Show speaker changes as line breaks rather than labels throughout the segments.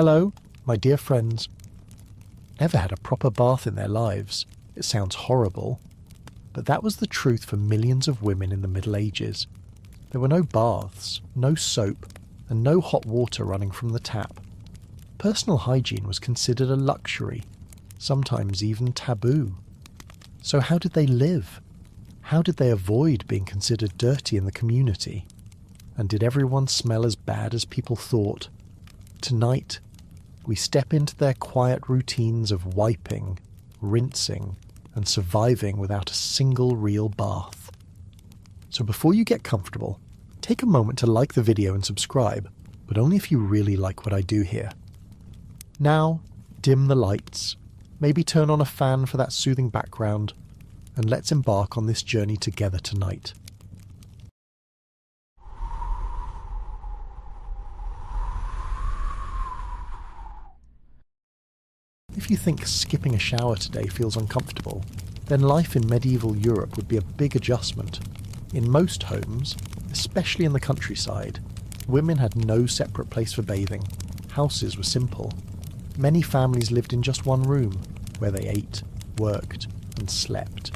Hello, my dear friends. Never had a proper bath in their lives. It sounds horrible. But that was the truth for millions of women in the Middle Ages. There were no baths, no soap, and no hot water running from the tap. Personal hygiene was considered a luxury, sometimes even taboo. So how did they live? How did they avoid being considered dirty in the community? And did everyone smell as bad as people thought? Tonight, we step into their quiet routines of wiping, rinsing, and surviving without a single real bath. So before you get comfortable, take a moment to like the video and subscribe, but only if you really like what I do here. Now, dim the lights, maybe turn on a fan for that soothing background, and let's embark on this journey together tonight. If you think skipping a shower today feels uncomfortable, then life in medieval Europe would be a big adjustment. In most homes, especially in the countryside, women had no separate place for bathing. Houses were simple. Many families lived in just one room, where they ate, worked, and slept.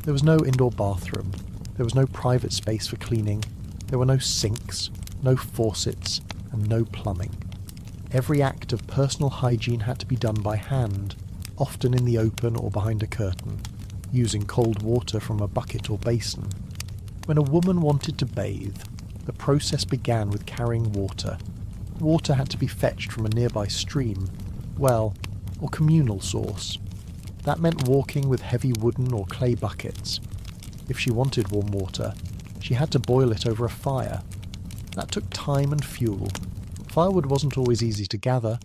There was no indoor bathroom. There was no private space for cleaning. There were no sinks, no faucets, and no plumbing. Every act of personal hygiene had to be done by hand, often in the open or behind a curtain, using cold water from a bucket or basin. When a woman wanted to bathe, the process began with carrying water. Water had to be fetched from a nearby stream, well, or communal source. That meant walking with heavy wooden or clay buckets. If she wanted warm water, she had to boil it over a fire. That took time and fuel. Firewood wasn't always easy to gather.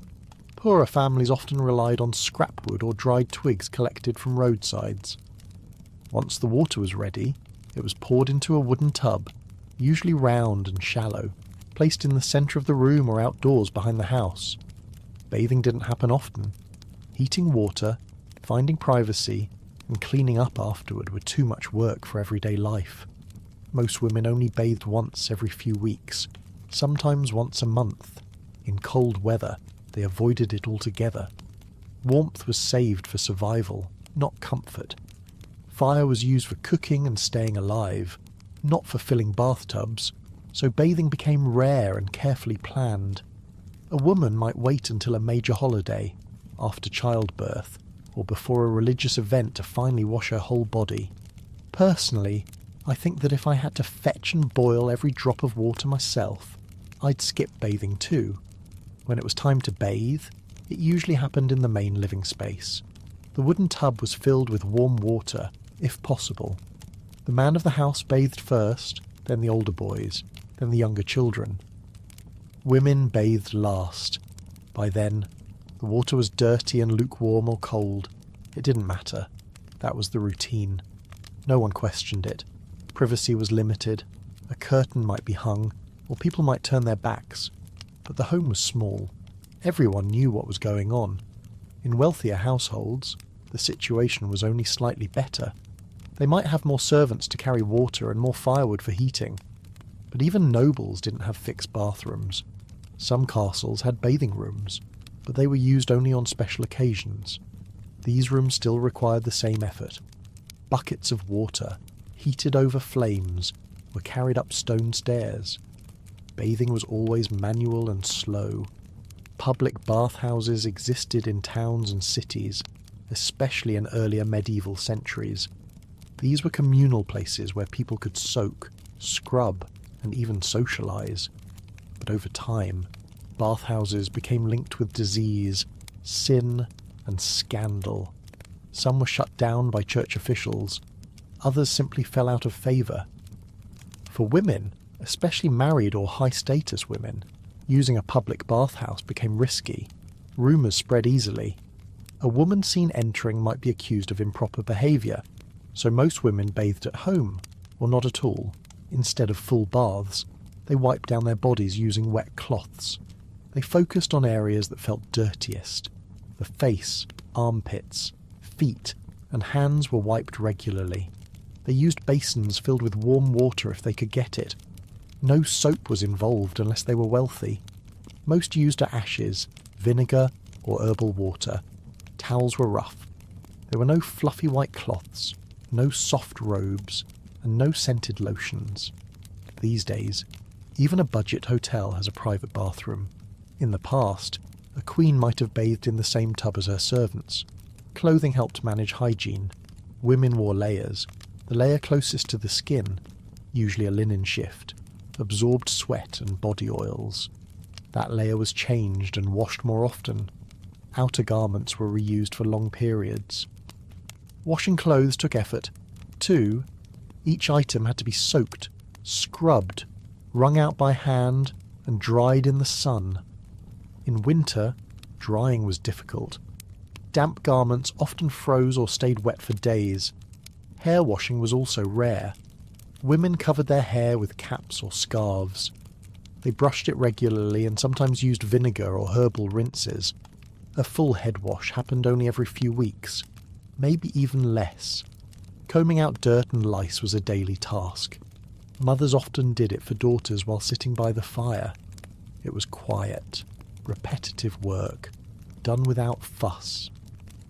Poorer families often relied on scrap wood or dried twigs collected from roadsides. Once the water was ready, it was poured into a wooden tub, usually round and shallow, placed in the centre of the room or outdoors behind the house. Bathing didn't happen often. Heating water, finding privacy, and cleaning up afterward were too much work for everyday life. Most women only bathed once every few weeks, sometimes once a month. In cold weather, they avoided it altogether. Warmth was saved for survival, not comfort. Fire was used for cooking and staying alive, not for filling bathtubs, so bathing became rare and carefully planned. A woman might wait until a major holiday, after childbirth, or before a religious event to finally wash her whole body. Personally, I think that if I had to fetch and boil every drop of water myself, I'd skip bathing too. When it was time to bathe, it usually happened in the main living space. The wooden tub was filled with warm water, if possible. The man of the house bathed first, then the older boys, then the younger children. Women bathed last. By then, the water was dirty and lukewarm or cold. It didn't matter. That was the routine. No one questioned it. Privacy was limited. A curtain might be hung, or people might turn their backs. But the home was small. Everyone knew what was going on. In wealthier households, the situation was only slightly better. They might have more servants to carry water and more firewood for heating. But even nobles didn't have fixed bathrooms. Some castles had bathing rooms, but they were used only on special occasions. These rooms still required the same effort. Buckets of water, heated over flames, were carried up stone stairs. Bathing was always manual and slow. Public bathhouses existed in towns and cities, especially in earlier medieval centuries. These were communal places where people could soak, scrub, and even socialize. But over time, bathhouses became linked with disease, sin, and scandal. Some were shut down by church officials. Others simply fell out of favor. For women, especially married or high-status women, using a public bathhouse became risky. Rumors spread easily. A woman seen entering might be accused of improper behavior, so most women bathed at home, or not at all. Instead of full baths, they wiped down their bodies using wet cloths. They focused on areas that felt dirtiest. The face, armpits, feet, and hands were wiped regularly. They used basins filled with warm water if they could get it. No soap was involved unless they were wealthy. Most used ashes, vinegar or herbal water. Towels were rough. There were no fluffy white cloths, no soft robes, and no scented lotions. These days, even a budget hotel has a private bathroom. In the past, a queen might have bathed in the same tub as her servants. Clothing helped manage hygiene. Women wore layers. The layer closest to the skin, usually a linen shift, absorbed sweat and body oils. That layer was changed and washed more often. Outer garments were reused for long periods. Washing clothes took effort. Too, each item had to be soaked, scrubbed, wrung out by hand, and dried in the sun. In winter, drying was difficult. Damp garments often froze or stayed wet for days. Hair washing was also rare. Women covered their hair with caps or scarves. They brushed it regularly and sometimes used vinegar or herbal rinses. A full head wash happened only every few weeks, maybe even less. Combing out dirt and lice was a daily task. Mothers often did it for daughters while sitting by the fire. It was quiet, repetitive work, done without fuss.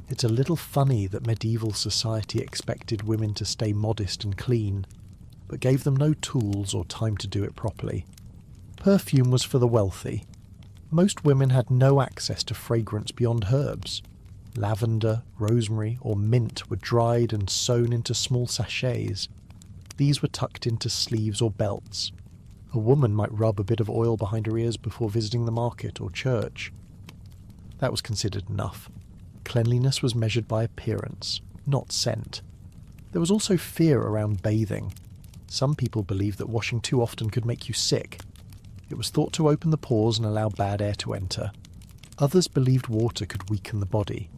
It's a little funny that medieval society expected women to stay modest and clean, but gave them no tools or time to do it properly. Perfume was for the wealthy. Most women had no access to fragrance beyond herbs. Lavender, rosemary, or mint were dried and sewn into small sachets. These were tucked into sleeves or belts. A woman might rub a bit of oil behind her ears before visiting the market or church. That was considered enough. Cleanliness was measured by appearance, not scent. There was also fear around bathing. Some people believed that washing too often could make you sick. It was thought to open the pores and allow bad air to enter. Others believed water could weaken the body.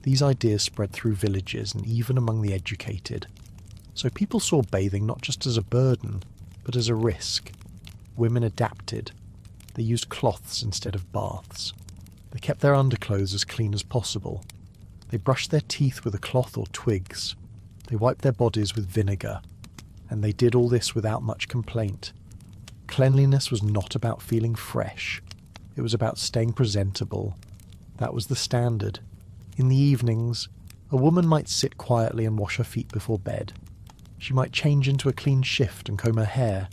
These ideas spread through villages and even among the educated. So people saw bathing not just as a burden, but as a risk. Women adapted. They used cloths instead of baths. They kept their underclothes as clean as possible. They brushed their teeth with a cloth or twigs. They wiped their bodies with vinegar. And they did all this without much complaint. Cleanliness was not about feeling fresh. It was about staying presentable. That was the standard. In the evenings, a woman might sit quietly and wash her feet before bed. She might change into a clean shift and comb her hair.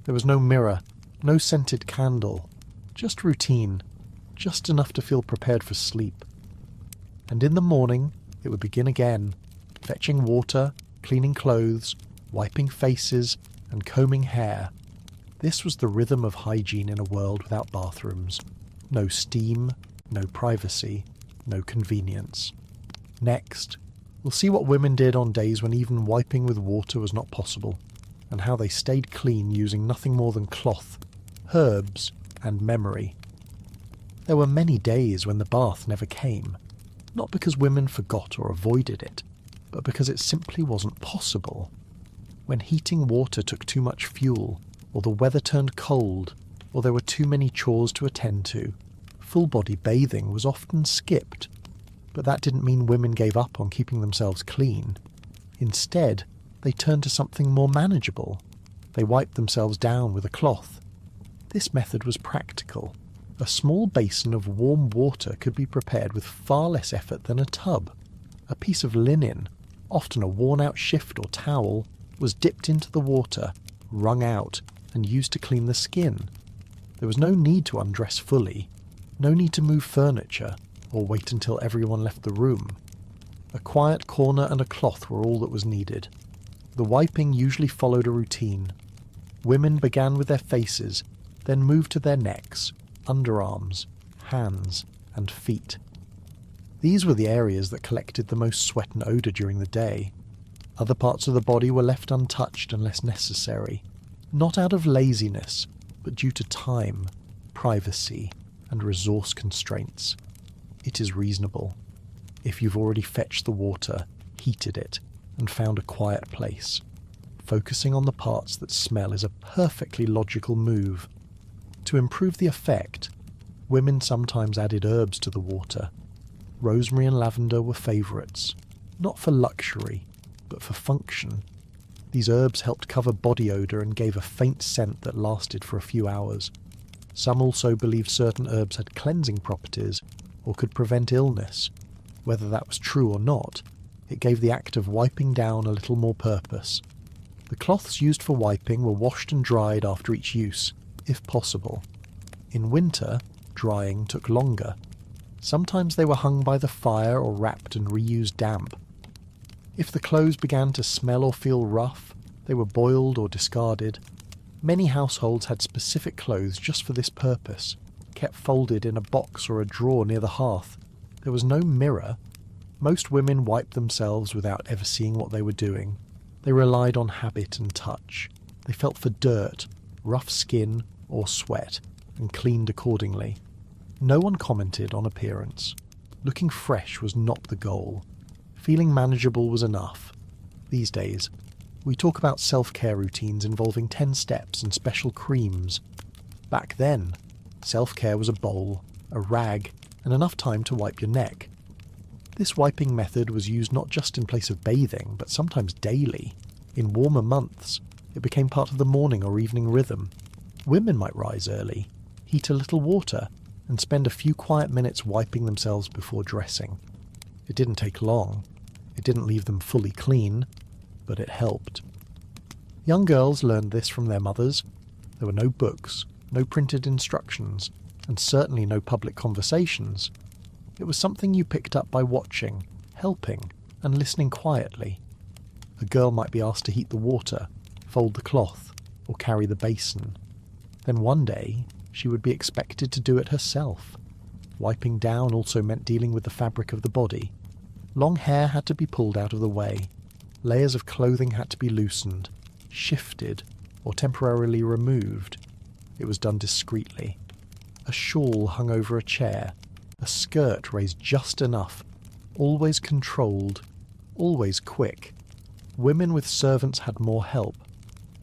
There was no mirror, no scented candle, just routine, just enough to feel prepared for sleep. And in the morning, it would begin again, fetching water, cleaning clothes, wiping faces, and combing hair. This was the rhythm of hygiene in a world without bathrooms. No steam, no privacy, no convenience. Next, we'll see what women did on days when even wiping with water was not possible, and how they stayed clean using nothing more than cloth, herbs, and memory. There were many days when the bath never came, not because women forgot or avoided it, but because it simply wasn't possible. When heating water took too much fuel, or the weather turned cold, or there were too many chores to attend to, full-body bathing was often skipped. But that didn't mean women gave up on keeping themselves clean. Instead, they turned to something more manageable. They wiped themselves down with a cloth. This method was practical. A small basin of warm water could be prepared with far less effort than a tub. A piece of linen, often a worn-out shift or towel, was dipped into the water, wrung out, and used to clean the skin. There was no need to undress fully, no need to move furniture, or wait until everyone left the room. A quiet corner and a cloth were all that was needed. The wiping usually followed a routine. Women began with their faces, then moved to their necks, underarms, hands, and feet. These were the areas that collected the most sweat and odour during the day. Other parts of the body were left untouched unless necessary, not out of laziness, but due to time, privacy, and resource constraints. It is reasonable. If you've already fetched the water, heated it, and found a quiet place, focusing on the parts that smell is a perfectly logical move. To improve the effect, women sometimes added herbs to the water. Rosemary and lavender were favourites, not for luxury, but for function. These herbs helped cover body odour and gave a faint scent that lasted for a few hours. Some also believed certain herbs had cleansing properties or could prevent illness. Whether that was true or not, it gave the act of wiping down a little more purpose. The cloths used for wiping were washed and dried after each use, if possible. In winter, drying took longer. Sometimes they were hung by the fire or wrapped and reused damp. If the clothes began to smell or feel rough, they were boiled or discarded. Many households had specific clothes just for this purpose, kept folded in a box or a drawer near the hearth. There was no mirror. Most women wiped themselves without ever seeing what they were doing. They relied on habit and touch. They felt for dirt, rough skin, or sweat, and cleaned accordingly. No one commented on appearance. Looking fresh was not the goal. Feeling manageable was enough. These days, we talk about self-care routines involving 10 steps and special creams. Back then, self-care was a bowl, a rag, and enough time to wipe your neck. This wiping method was used not just in place of bathing, but sometimes daily. In warmer months, it became part of the morning or evening rhythm. Women might rise early, heat a little water, and spend a few quiet minutes wiping themselves before dressing. It didn't take long. It didn't leave them fully clean, but it helped. Young girls learned this from their mothers. There were no books, no printed instructions, and certainly no public conversations. It was something you picked up by watching, helping, and listening quietly. A girl might be asked to heat the water, fold the cloth, or carry the basin. Then one day, she would be expected to do it herself. Wiping down also meant dealing with the fabric of the body. Long hair had to be pulled out of the way. Layers of clothing had to be loosened, shifted, or temporarily removed. It was done discreetly. A shawl hung over a chair, a skirt raised just enough, always controlled, always quick. Women with servants had more help.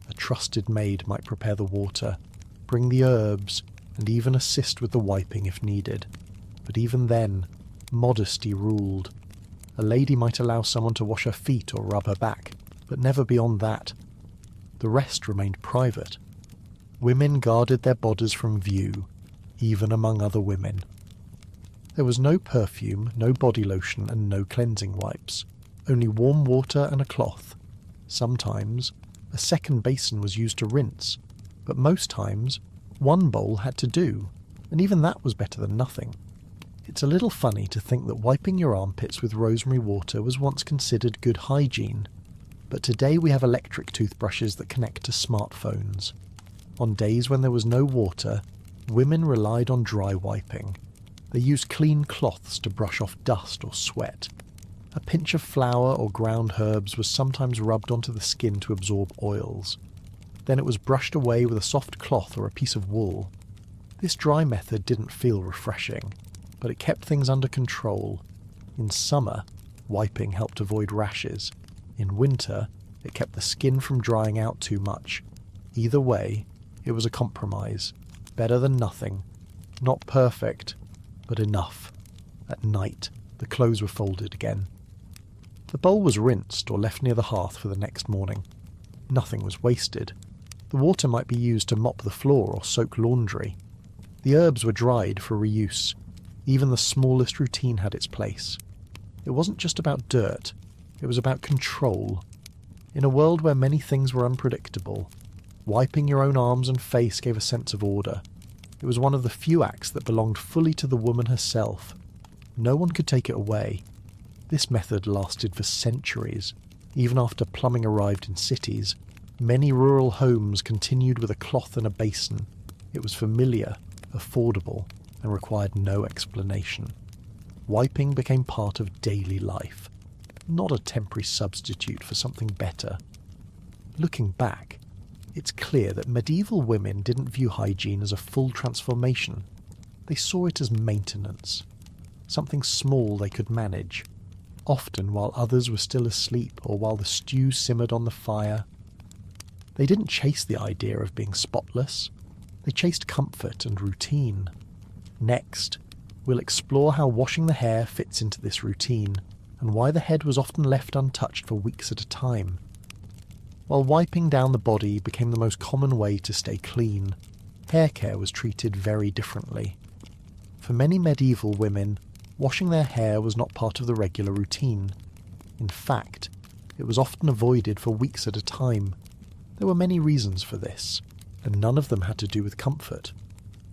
A trusted maid might prepare the water, bring the herbs, and even assist with the wiping if needed. But even then, modesty ruled. A lady might allow someone to wash her feet or rub her back, but never beyond that. The rest remained private. Women guarded their bodies from view, even among other women. There was no perfume, no body lotion, and no cleansing wipes. Only warm water and a cloth. Sometimes, a second basin was used to rinse, but most times, one bowl had to do, and even that was better than nothing. It's a little funny to think that wiping your armpits with rosemary water was once considered good hygiene, but today we have electric toothbrushes that connect to smartphones. On days when there was no water, women relied on dry wiping. They used clean cloths to brush off dust or sweat. A pinch of flour or ground herbs was sometimes rubbed onto the skin to absorb oils. Then it was brushed away with a soft cloth or a piece of wool. This dry method didn't feel refreshing, but it kept things under control. In summer, wiping helped avoid rashes. In winter, it kept the skin from drying out too much. Either way, it was a compromise. Better than nothing. Not perfect, but enough. At night, the clothes were folded again. The bowl was rinsed or left near the hearth for the next morning. Nothing was wasted. The water might be used to mop the floor or soak laundry. The herbs were dried for reuse. Even the smallest routine had its place. It wasn't just about dirt, it was about control. In a world where many things were unpredictable, wiping your own arms and face gave a sense of order. It was one of the few acts that belonged fully to the woman herself. No one could take it away. This method lasted for centuries. Even after plumbing arrived in cities, many rural homes continued with a cloth and a basin. It was familiar, affordable, and required no explanation. Wiping became part of daily life, not a temporary substitute for something better. Looking back, it's clear that medieval women didn't view hygiene as a full transformation. They saw it as maintenance, something small they could manage, often while others were still asleep or while the stew simmered on the fire. They didn't chase the idea of being spotless. They chased comfort and routine. Next, we'll explore how washing the hair fits into this routine, and why the head was often left untouched for weeks at a time. While wiping down the body became the most common way to stay clean, hair care was treated very differently. For many medieval women, washing their hair was not part of the regular routine. In fact, it was often avoided for weeks at a time. There were many reasons for this, and none of them had to do with comfort.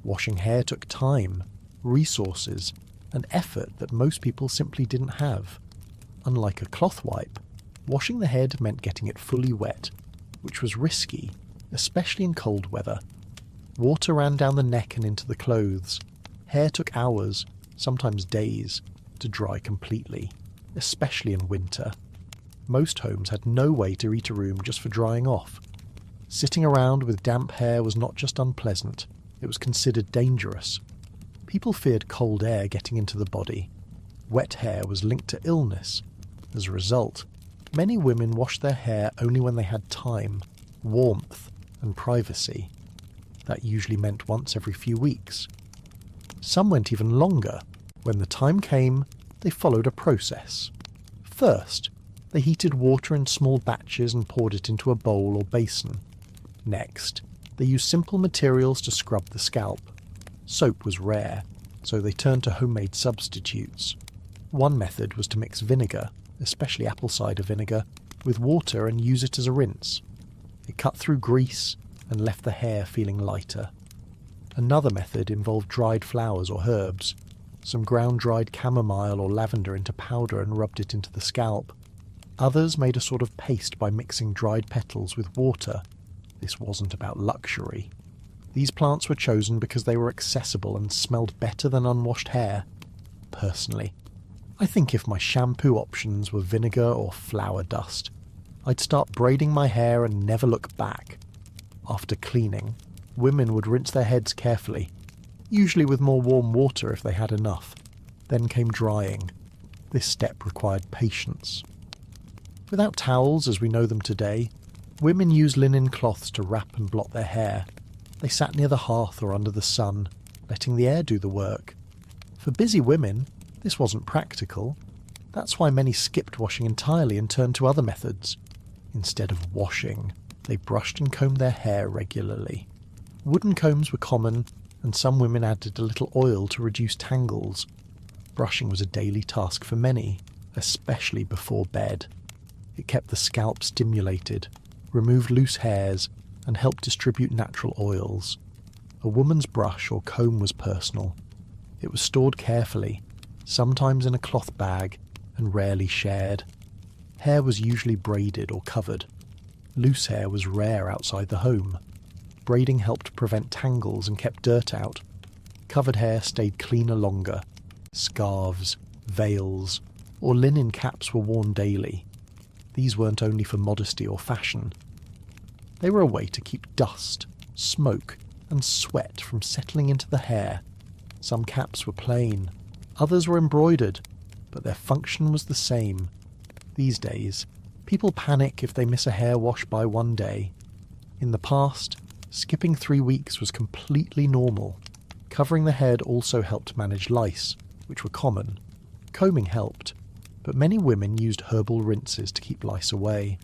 Washing hair took time, resources, and effort that most people simply didn't have. Unlike a cloth wipe, washing the head meant getting it fully wet, which was risky, especially in cold weather. Water ran down the neck and into the clothes. Hair took hours, sometimes days, to dry completely, especially in winter. Most homes had no way to heat a room just for drying off. Sitting around with damp hair was not just unpleasant, it was considered dangerous. People feared cold air getting into the body. Wet hair was linked to illness. As a result, many women washed their hair only when they had time, warmth, and privacy. That usually meant once every few weeks. Some went even longer. When the time came, they followed a process. First, they heated water in small batches and poured it into a bowl or basin. Next, they used simple materials to scrub the scalp. Soap was rare, so they turned to homemade substitutes. One method was to mix vinegar, especially apple cider vinegar, with water and use it as a rinse. It cut through grease and left the hair feeling lighter. Another method involved dried flowers or herbs. Some ground dried chamomile or lavender into powder and rubbed it into the scalp. Others made a sort of paste by mixing dried petals with water. This wasn't about luxury. These plants were chosen because they were accessible and smelled better than unwashed hair. Personally, I think if my shampoo options were vinegar or flower dust, I'd start braiding my hair and never look back. After cleaning, women would rinse their heads carefully, usually with more warm water if they had enough. Then came drying. This step required patience. Without towels as we know them today, women used linen cloths to wrap and blot their hair. They sat near the hearth or under the sun, letting the air do the work. For busy women, this wasn't practical. That's why many skipped washing entirely and turned to other methods. Instead of washing, they brushed and combed their hair regularly. Wooden combs were common, and some women added a little oil to reduce tangles. Brushing was a daily task for many, especially before bed. It kept the scalp stimulated, removed loose hairs, and helped distribute natural oils. A woman's brush or comb was personal. It was stored carefully, sometimes in a cloth bag, and rarely shared. Hair was usually braided or covered. Loose hair was rare outside the home. Braiding helped prevent tangles and kept dirt out. Covered hair stayed cleaner longer. Scarves, veils, or linen caps were worn daily. These weren't only for modesty or fashion. They were a way to keep dust, smoke, and sweat from settling into the hair. Some caps were plain, others were embroidered, but their function was the same. These days, people panic if they miss a hair wash by one day. In the past, skipping 3 weeks was completely normal. Covering the head also helped manage lice, which were common. Combing helped, but many women used herbal rinses to keep lice away.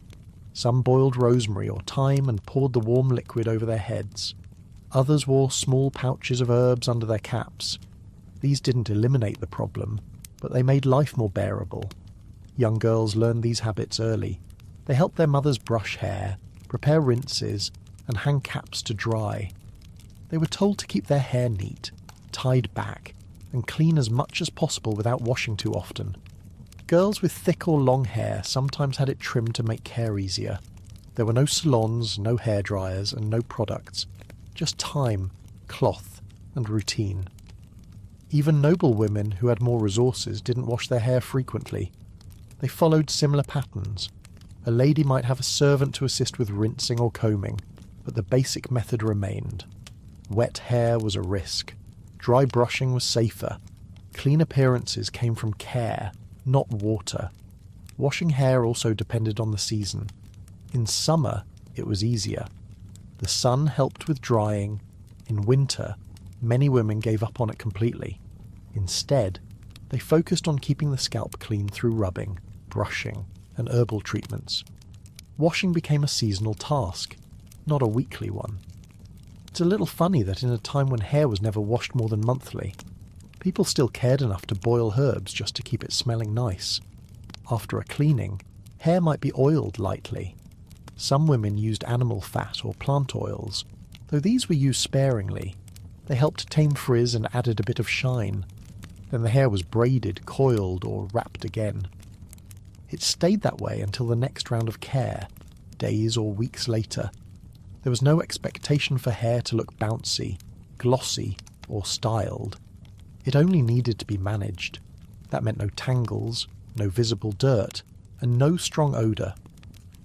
Some boiled rosemary or thyme and poured the warm liquid over their heads. Others wore small pouches of herbs under their caps. These didn't eliminate the problem, but they made life more bearable. Young girls learned these habits early. They helped their mothers brush hair, prepare rinses, and hang caps to dry. They were told to keep their hair neat, tied back, and clean as much as possible without washing too often. Girls with thick or long hair sometimes had it trimmed to make care easier. There were no salons, no hairdryers, and no products. Just time, cloth, and routine. Even noble women who had more resources didn't wash their hair frequently. They followed similar patterns. A lady might have a servant to assist with rinsing or combing, but the basic method remained. Wet hair was a risk. Dry brushing was safer. Clean appearances came from care, not water. Washing hair also depended on the season. In summer, it was easier. The sun helped with drying. In winter, many women gave up on it completely. Instead, they focused on keeping the scalp clean through rubbing, brushing, and herbal treatments. Washing became a seasonal task, not a weekly one. It's a little funny that in a time when hair was never washed more than monthly, people still cared enough to boil herbs just to keep it smelling nice. After a cleaning, hair might be oiled lightly. Some women used animal fat or plant oils, though these were used sparingly. They helped tame frizz and added a bit of shine. Then the hair was braided, coiled, or wrapped again. It stayed that way until the next round of care, days or weeks later. There was no expectation for hair to look bouncy, glossy, or styled. It only needed to be managed. That meant no tangles, no visible dirt, and no strong odour.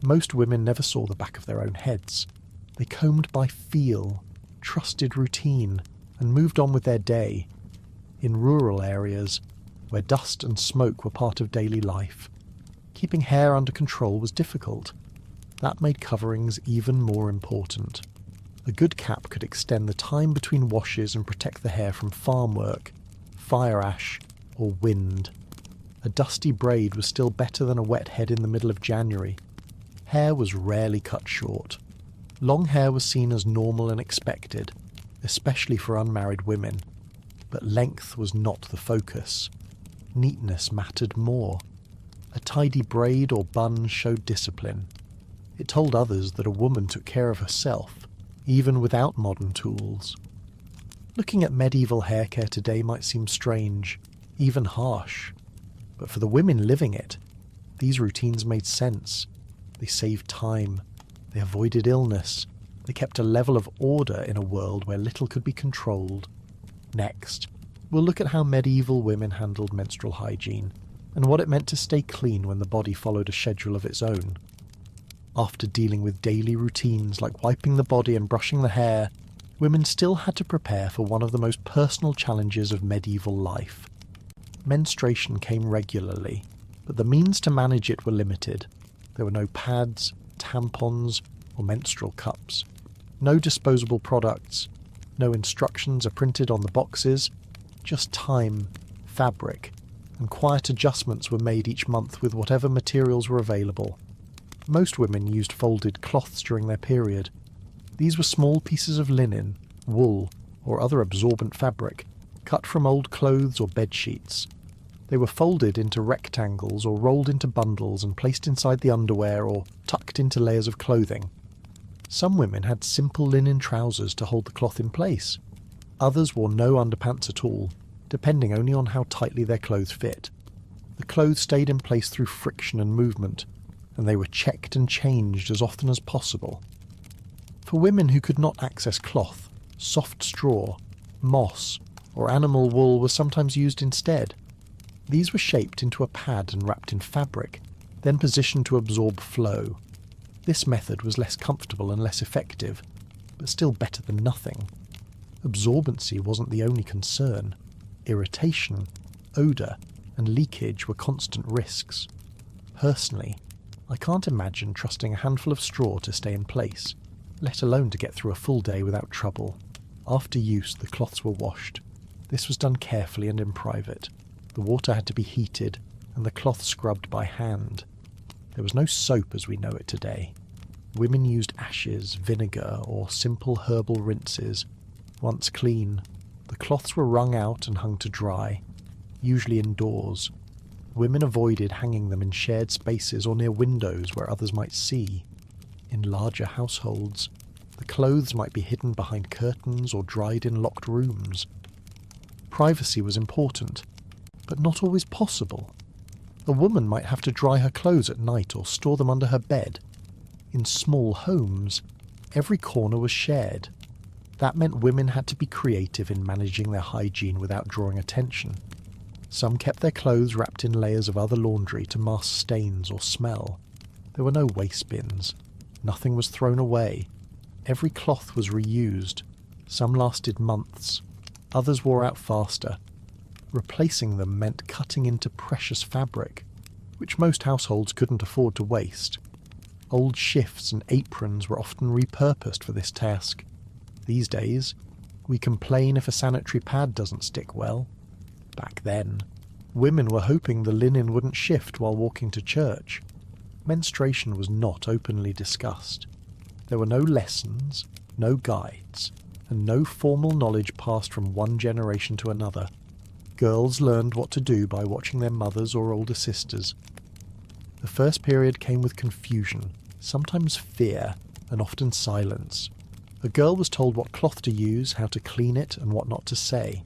Most women never saw the back of their own heads. They combed by feel, trusted routine, and moved on with their day. In rural areas, where dust and smoke were part of daily life, keeping hair under control was difficult. That made coverings even more important. A good cap could extend the time between washes and protect the hair from farm work, fire ash, or wind. A dusty braid was still better than a wet head in the middle of January. Hair was rarely cut short. Long hair was seen as normal and expected, especially for unmarried women. But length was not the focus. Neatness mattered more. A tidy braid or bun showed discipline. It told others that a woman took care of herself, even without modern tools. Looking at medieval hair care today might seem strange, even harsh. But for the women living it, these routines made sense. They saved time. They avoided illness. They kept a level of order in a world where little could be controlled. Next, we'll look at how medieval women handled menstrual hygiene, and what it meant to stay clean when the body followed a schedule of its own. After dealing with daily routines like wiping the body and brushing the hair, women still had to prepare for one of the most personal challenges of medieval life. Menstruation came regularly, but the means to manage it were limited. There were no pads, tampons, or menstrual cups. No disposable products. No instructions are printed on the boxes. Just time, fabric, and quiet adjustments were made each month with whatever materials were available. Most women used folded cloths during their period. These were small pieces of linen, wool, or other absorbent fabric, cut from old clothes or bed sheets. They were folded into rectangles or rolled into bundles and placed inside the underwear or tucked into layers of clothing. Some women had simple linen trousers to hold the cloth in place. Others wore no underpants at all, depending only on how tightly their clothes fit. The clothes stayed in place through friction and movement, and they were checked and changed as often as possible. For women who could not access cloth, soft straw, moss, or animal wool was sometimes used instead. These were shaped into a pad and wrapped in fabric, then positioned to absorb flow. This method was less comfortable and less effective, but still better than nothing. Absorbency wasn't the only concern. Irritation, odour, and leakage were constant risks. Personally, I can't imagine trusting a handful of straw to stay in place, let alone to get through a full day without trouble. After use, the cloths were washed. This was done carefully and in private. The water had to be heated, and the cloth scrubbed by hand. There was no soap as we know it today. Women used ashes, vinegar, or simple herbal rinses. Once clean, the cloths were wrung out and hung to dry, usually indoors. Women avoided hanging them in shared spaces or near windows where others might see. In larger households, the clothes might be hidden behind curtains or dried in locked rooms. Privacy was important, but not always possible. A woman might have to dry her clothes at night or store them under her bed. In small homes, every corner was shared. That meant women had to be creative in managing their hygiene without drawing attention. Some kept their clothes wrapped in layers of other laundry to mask stains or smell. There were no waste bins. Nothing was thrown away. Every cloth was reused. Some lasted months. Others wore out faster. Replacing them meant cutting into precious fabric, which most households couldn't afford to waste. Old shifts and aprons were often repurposed for this task. These days, we complain if a sanitary pad doesn't stick well. Back then, women were hoping the linen wouldn't shift while walking to church. Menstruation was not openly discussed. There were no lessons, no guides, and no formal knowledge passed from one generation to another. Girls learned what to do by watching their mothers or older sisters. The first period came with confusion, sometimes fear, and often silence. A girl was told what cloth to use, how to clean it, and what not to say.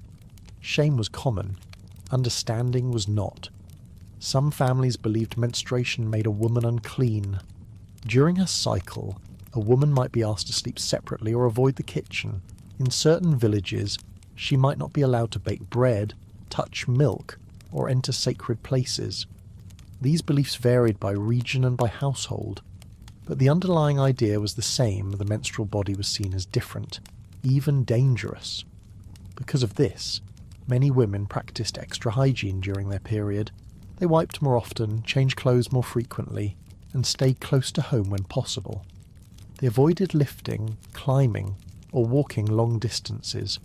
Shame was common. Understanding was not. Some families believed menstruation made a woman unclean. During her cycle, a woman might be asked to sleep separately or avoid the kitchen. In certain villages, she might not be allowed to bake bread, touch milk, or enter sacred places. These beliefs varied by region and by household, but the underlying idea was the same: the menstrual body was seen as different, even dangerous. Because of this, many women practiced extra hygiene during their period. They wiped more often, changed clothes more frequently, and stayed close to home when possible. They avoided lifting, climbing, or walking long distances.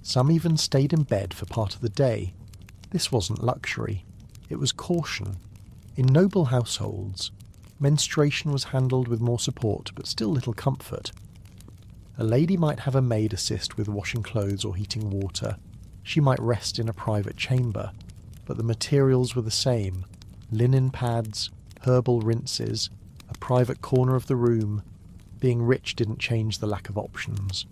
Some even stayed in bed for part of the day. This wasn't luxury, it was caution. In noble households, menstruation was handled with more support but still little comfort. A lady might have a maid assist with washing clothes or heating water. She might rest in a private chamber, but the materials were the same: linen pads, herbal rinses, a private corner of the room. Being rich didn't change the lack of options.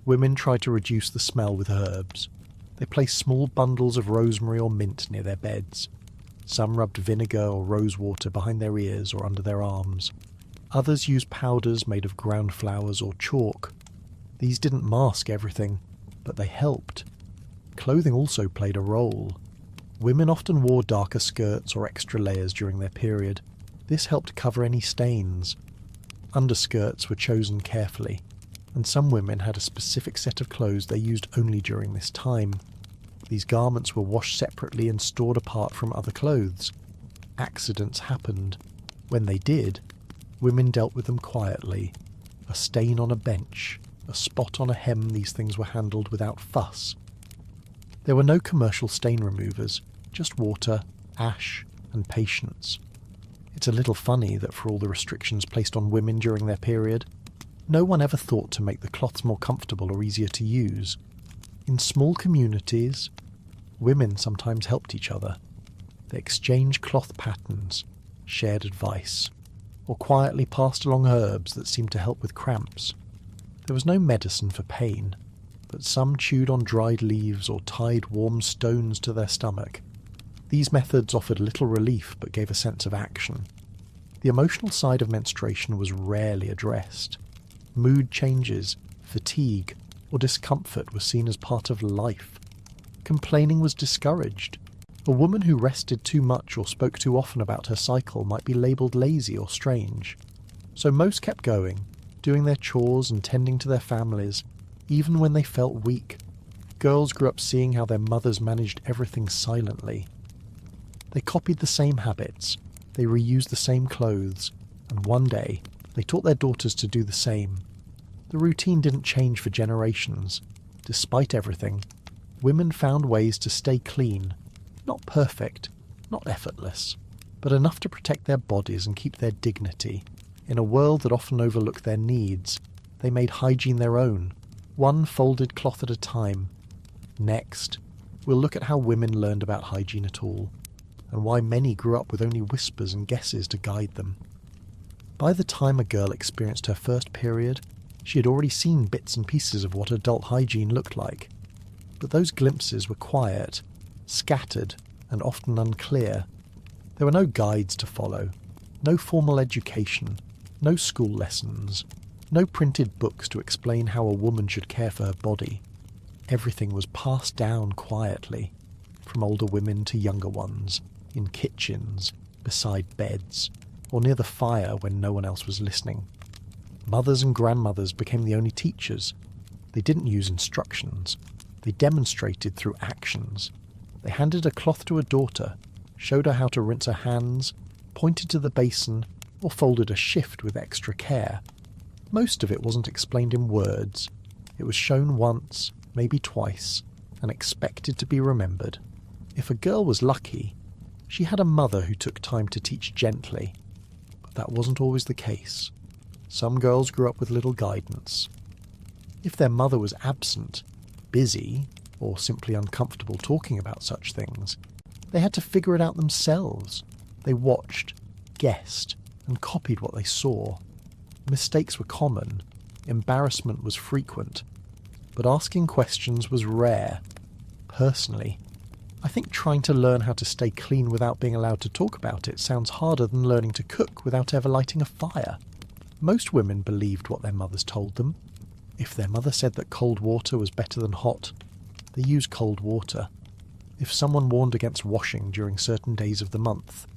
Women tried to reduce the smell with herbs. They placed small bundles of rosemary or mint near their beds. Some rubbed vinegar or rose water behind their ears or under their arms. Others used powders made of ground flowers or chalk. These didn't mask everything, but they helped. Clothing also played a role. Women often wore darker skirts or extra layers during their period. This helped cover any stains. Underskirts were chosen carefully, and some women had a specific set of clothes they used only during this time. These garments were washed separately and stored apart from other clothes. Accidents happened. When they did, women dealt with them quietly. A stain on a bench, a spot on a hem, these things were handled without fuss. There were no commercial stain removers, just water, ash, and patience. It's a little funny that for all the restrictions placed on women during their period, no one ever thought to make the cloths more comfortable or easier to use. In small communities, women sometimes helped each other. They exchanged cloth patterns, shared advice, or quietly passed along herbs that seemed to help with cramps. There was no medicine for pain, but some chewed on dried leaves or tied warm stones to their stomach. These methods offered little relief but gave a sense of action. The emotional side of menstruation was rarely addressed. Mood changes, fatigue, or discomfort were seen as part of life. Complaining was discouraged. A woman who rested too much or spoke too often about her cycle might be labelled lazy or strange. So most kept going, doing their chores and tending to their families, even when they felt weak. Girls grew up seeing how their mothers managed everything silently. They copied the same habits, they reused the same clothes, and one day they taught their daughters to do the same. The routine didn't change for generations. Despite everything, women found ways to stay clean. Not perfect, not effortless, but enough to protect their bodies and keep their dignity. In a world that often overlooked their needs, they made hygiene their own, one folded cloth at a time. Next, we'll look at how women learned about hygiene at all, and why many grew up with only whispers and guesses to guide them. By the time a girl experienced her first period, she had already seen bits and pieces of what adult hygiene looked like. But those glimpses were quiet, scattered, and often unclear. There were no guides to follow, no formal education, no school lessons, no printed books to explain how a woman should care for her body. Everything was passed down quietly, from older women to younger ones, in kitchens, beside beds, or near the fire when no one else was listening. Mothers and grandmothers became the only teachers. They didn't use instructions. They demonstrated through actions. They handed a cloth to a daughter, showed her how to rinse her hands, pointed to the basin, or folded a shift with extra care. Most of it wasn't explained in words. It was shown once, maybe twice, and expected to be remembered. If a girl was lucky, she had a mother who took time to teach gently. But that wasn't always the case. Some girls grew up with little guidance. If their mother was absent, busy, or simply uncomfortable talking about such things, they had to figure it out themselves. They watched, guessed, and copied what they saw. Mistakes were common, embarrassment was frequent, but asking questions was rare. Personally, I think trying to learn how to stay clean without being allowed to talk about it sounds harder than learning to cook without ever lighting a fire. Most women believed what their mothers told them. If their mother said that cold water was better than hot, they used cold water. If someone warned against washing during certain days of the month,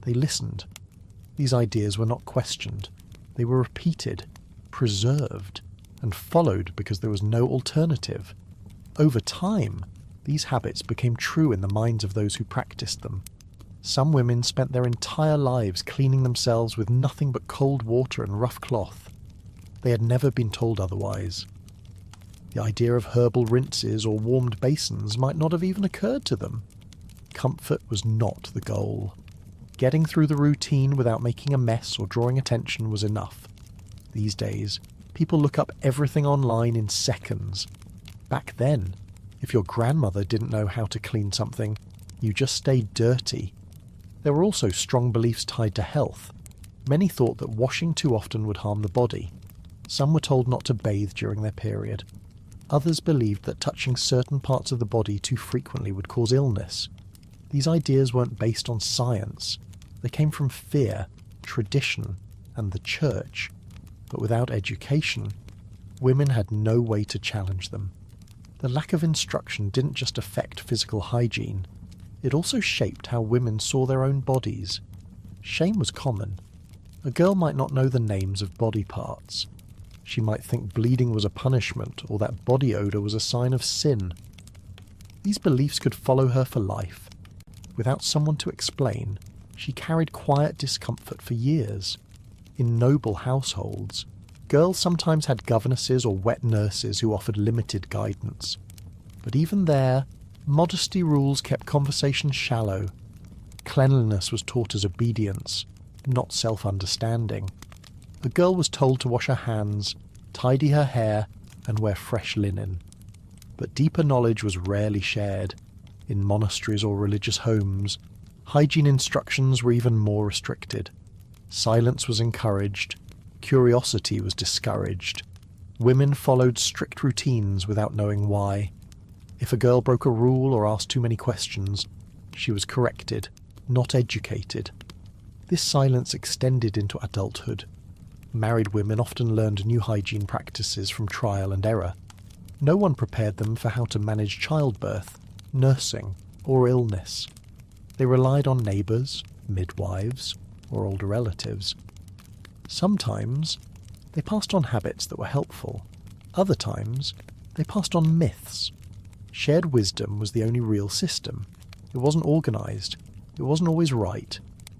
they listened. These ideas were not questioned. They were repeated, preserved, and followed because there was no alternative. Over time, these habits became true in the minds of those who practiced them. Some women spent their entire lives cleaning themselves with nothing but cold water and rough cloth. They had never been told otherwise. The idea of herbal rinses or warmed basins might not have even occurred to them. Comfort was not the goal. Getting through the routine without making a mess or drawing attention was enough. These days, people look up everything online in seconds. Back then, if your grandmother didn't know how to clean something, you just stayed dirty. There were also strong beliefs tied to health. Many thought that washing too often would harm the body. Some were told not to bathe during their period. Others believed that touching certain parts of the body too frequently would cause illness. These ideas weren't based on science. They came from fear, tradition, and the church. But without education, women had no way to challenge them. The lack of instruction didn't just affect physical hygiene. It also shaped how women saw their own bodies. Shame was common. A girl might not know the names of body parts. She might think bleeding was a punishment or that body odor was a sign of sin. These beliefs could follow her for life. Without someone to explain, she carried quiet discomfort for years. In noble households, girls sometimes had governesses or wet nurses who offered limited guidance. But even there, modesty rules kept conversation shallow. Cleanliness was taught as obedience, not self-understanding. A girl was told to wash her hands, tidy her hair, and wear fresh linen. But deeper knowledge was rarely shared. In monasteries or religious homes, hygiene instructions were even more restricted. Silence was encouraged. Curiosity was discouraged. Women followed strict routines without knowing why. If a girl broke a rule or asked too many questions, she was corrected, not educated. This silence extended into adulthood. Married women often learned new hygiene practices from trial and error. No one prepared them for how to manage childbirth, nursing, or illness. They relied on neighbours, midwives, or older relatives. Sometimes, they passed on habits that were helpful. Other times, they passed on myths. Shared wisdom was the only real system. It wasn't organised. It wasn't always right,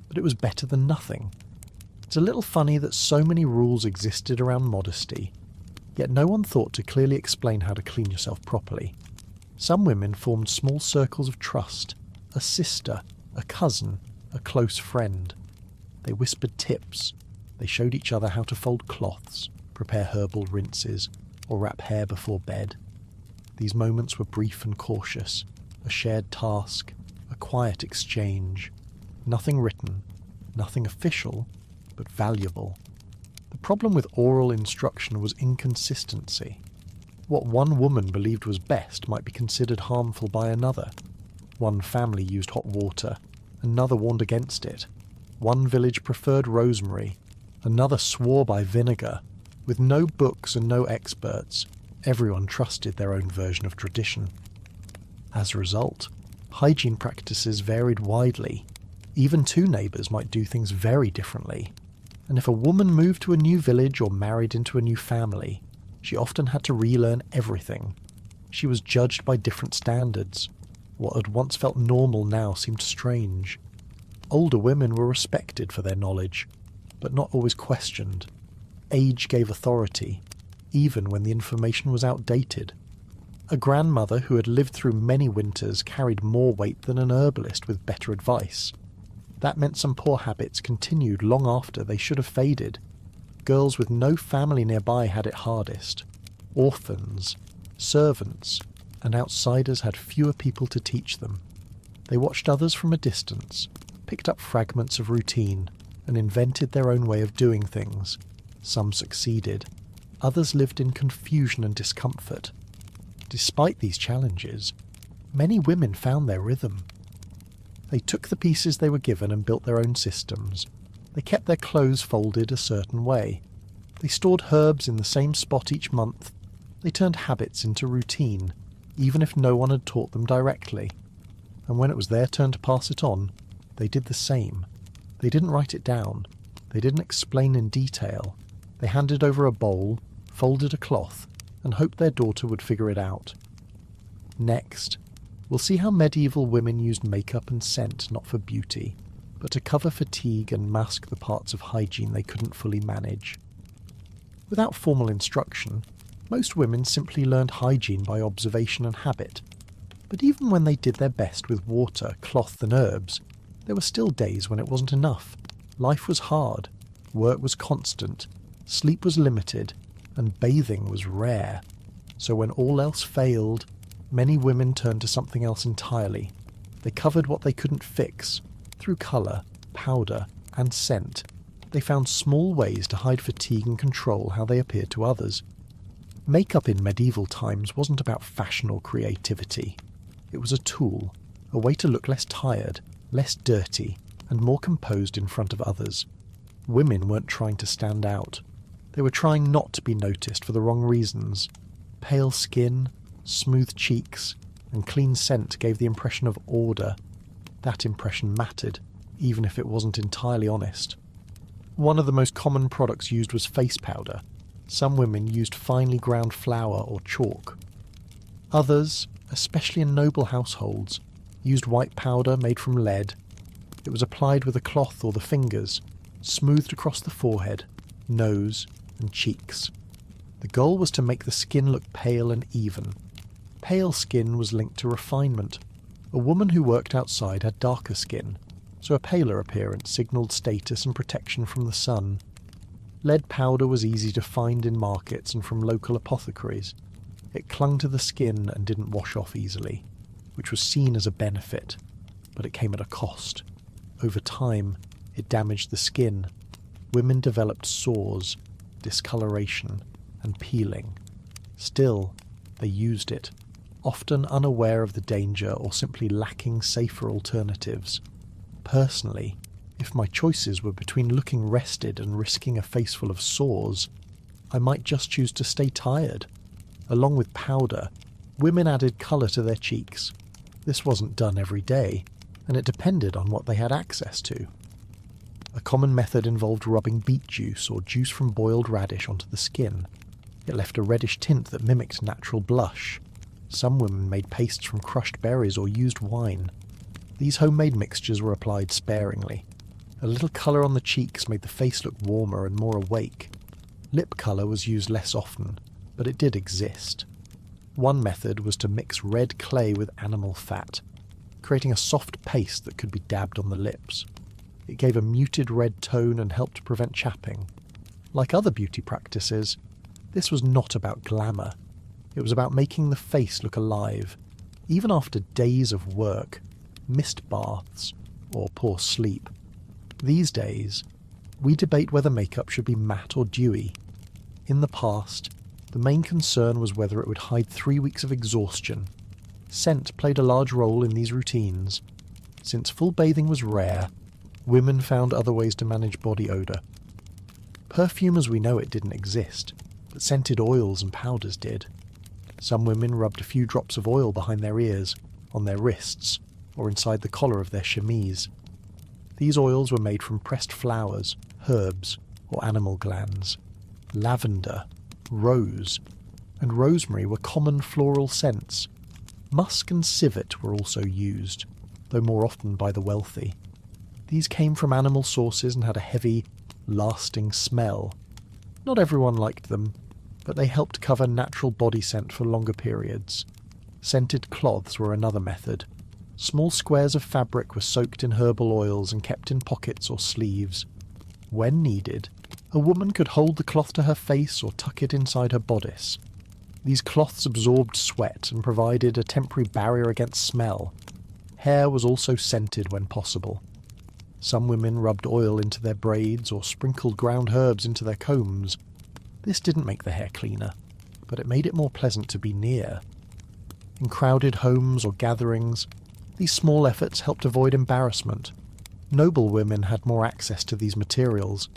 but it was better than nothing. It's a little funny that so many rules existed around modesty, yet no one thought to clearly explain how to clean yourself properly. Some women formed small circles of trust, a sister, a cousin, a close friend. They whispered tips. They showed each other how to fold cloths, prepare herbal rinses, or wrap hair before bed. These moments were brief and cautious, a shared task, a quiet exchange. Nothing written, nothing official, but valuable. The problem with oral instruction was inconsistency. What one woman believed was best might be considered harmful by another. One family used hot water, another warned against it. One village preferred rosemary, another swore by vinegar. With no books and no experts, everyone trusted their own version of tradition. As a result, hygiene practices varied widely. Even two neighbours might do things very differently. And if a woman moved to a new village or married into a new family, she often had to relearn everything. She was judged by different standards. What had once felt normal now seemed strange. Older women were respected for their knowledge, but not always questioned. Age gave authority, even when the information was outdated. A grandmother who had lived through many winters carried more weight than an herbalist with better advice. That meant some poor habits continued long after they should have faded. Girls with no family nearby had it hardest. Orphans, servants, and outsiders had fewer people to teach them. They watched others from a distance, picked up fragments of routine, and invented their own way of doing things. Some succeeded. Others lived in confusion and discomfort. Despite these challenges, many women found their rhythm. They took the pieces they were given and built their own systems. They kept their clothes folded a certain way. They stored herbs in the same spot each month. They turned habits into routine, even if no one had taught them directly. And when it was their turn to pass it on, they did the same. They didn't write it down. They didn't explain in detail. They handed over a bowl, folded a cloth, and hoped their daughter would figure it out. Next, we'll see how medieval women used makeup and scent not for beauty, but to cover fatigue and mask the parts of hygiene they couldn't fully manage. Without formal instruction, most women simply learned hygiene by observation and habit. But even when they did their best with water, cloth and herbs, there were still days when it wasn't enough. Life was hard, work was constant, sleep was limited, and bathing was rare. So when all else failed, many women turned to something else entirely. They covered what they couldn't fix. Through colour, powder, and scent, they found small ways to hide fatigue and control how they appeared to others. Makeup in medieval times wasn't about fashion or creativity. It was a tool, a way to look less tired, less dirty, and more composed in front of others. Women weren't trying to stand out. They were trying not to be noticed for the wrong reasons. Pale skin, smooth cheeks, and clean scent gave the impression of order. That impression mattered, even if it wasn't entirely honest. One of the most common products used was face powder. Some women used finely ground flour or chalk. Others, especially in noble households, used white powder made from lead. It was applied with a cloth or the fingers, smoothed across the forehead, nose, and cheeks. The goal was to make the skin look pale and even. Pale skin was linked to refinement. A woman who worked outside had darker skin, so a paler appearance signalled status and protection from the sun. Lead powder was easy to find in markets and from local apothecaries. It clung to the skin and didn't wash off easily, which was seen as a benefit, but it came at a cost. Over time, it damaged the skin. Women developed sores, discoloration, and peeling. Still, they used it, often unaware of the danger or simply lacking safer alternatives. Personally, if my choices were between looking rested and risking a face full of sores, I might just choose to stay tired. Along with powder, women added colour to their cheeks. This wasn't done every day, and it depended on what they had access to. A common method involved rubbing beet juice or juice from boiled radish onto the skin. It left a reddish tint that mimicked natural blush. Some women made pastes from crushed berries or used wine. These homemade mixtures were applied sparingly. A little colour on the cheeks made the face look warmer and more awake. Lip colour was used less often, but it did exist. One method was to mix red clay with animal fat, creating a soft paste that could be dabbed on the lips. It gave a muted red tone and helped prevent chapping. Like other beauty practices, this was not about glamour. It was about making the face look alive, even after days of work, mist baths, or poor sleep. These days, we debate whether makeup should be matte or dewy. In the past, the main concern was whether it would hide 3 weeks of exhaustion. Scent played a large role in these routines. Since full bathing was rare, women found other ways to manage body odour. Perfume as we know it didn't exist, but scented oils and powders did. Some women rubbed a few drops of oil behind their ears, on their wrists, or inside the collar of their chemise. These oils were made from pressed flowers, herbs, or animal glands. Lavender, rose, and rosemary were common floral scents. Musk and civet were also used, though more often by the wealthy. These came from animal sources and had a heavy, lasting smell. Not everyone liked them, but they helped cover natural body scent for longer periods. Scented cloths were another method. Small squares of fabric were soaked in herbal oils and kept in pockets or sleeves. When needed, a woman could hold the cloth to her face or tuck it inside her bodice. These cloths absorbed sweat and provided a temporary barrier against smell. Hair was also scented when possible. Some women rubbed oil into their braids or sprinkled ground herbs into their combs. This didn't make the hair cleaner, but it made it more pleasant to be near. In crowded homes or gatherings, these small efforts helped avoid embarrassment. Noble women had more access to these materials.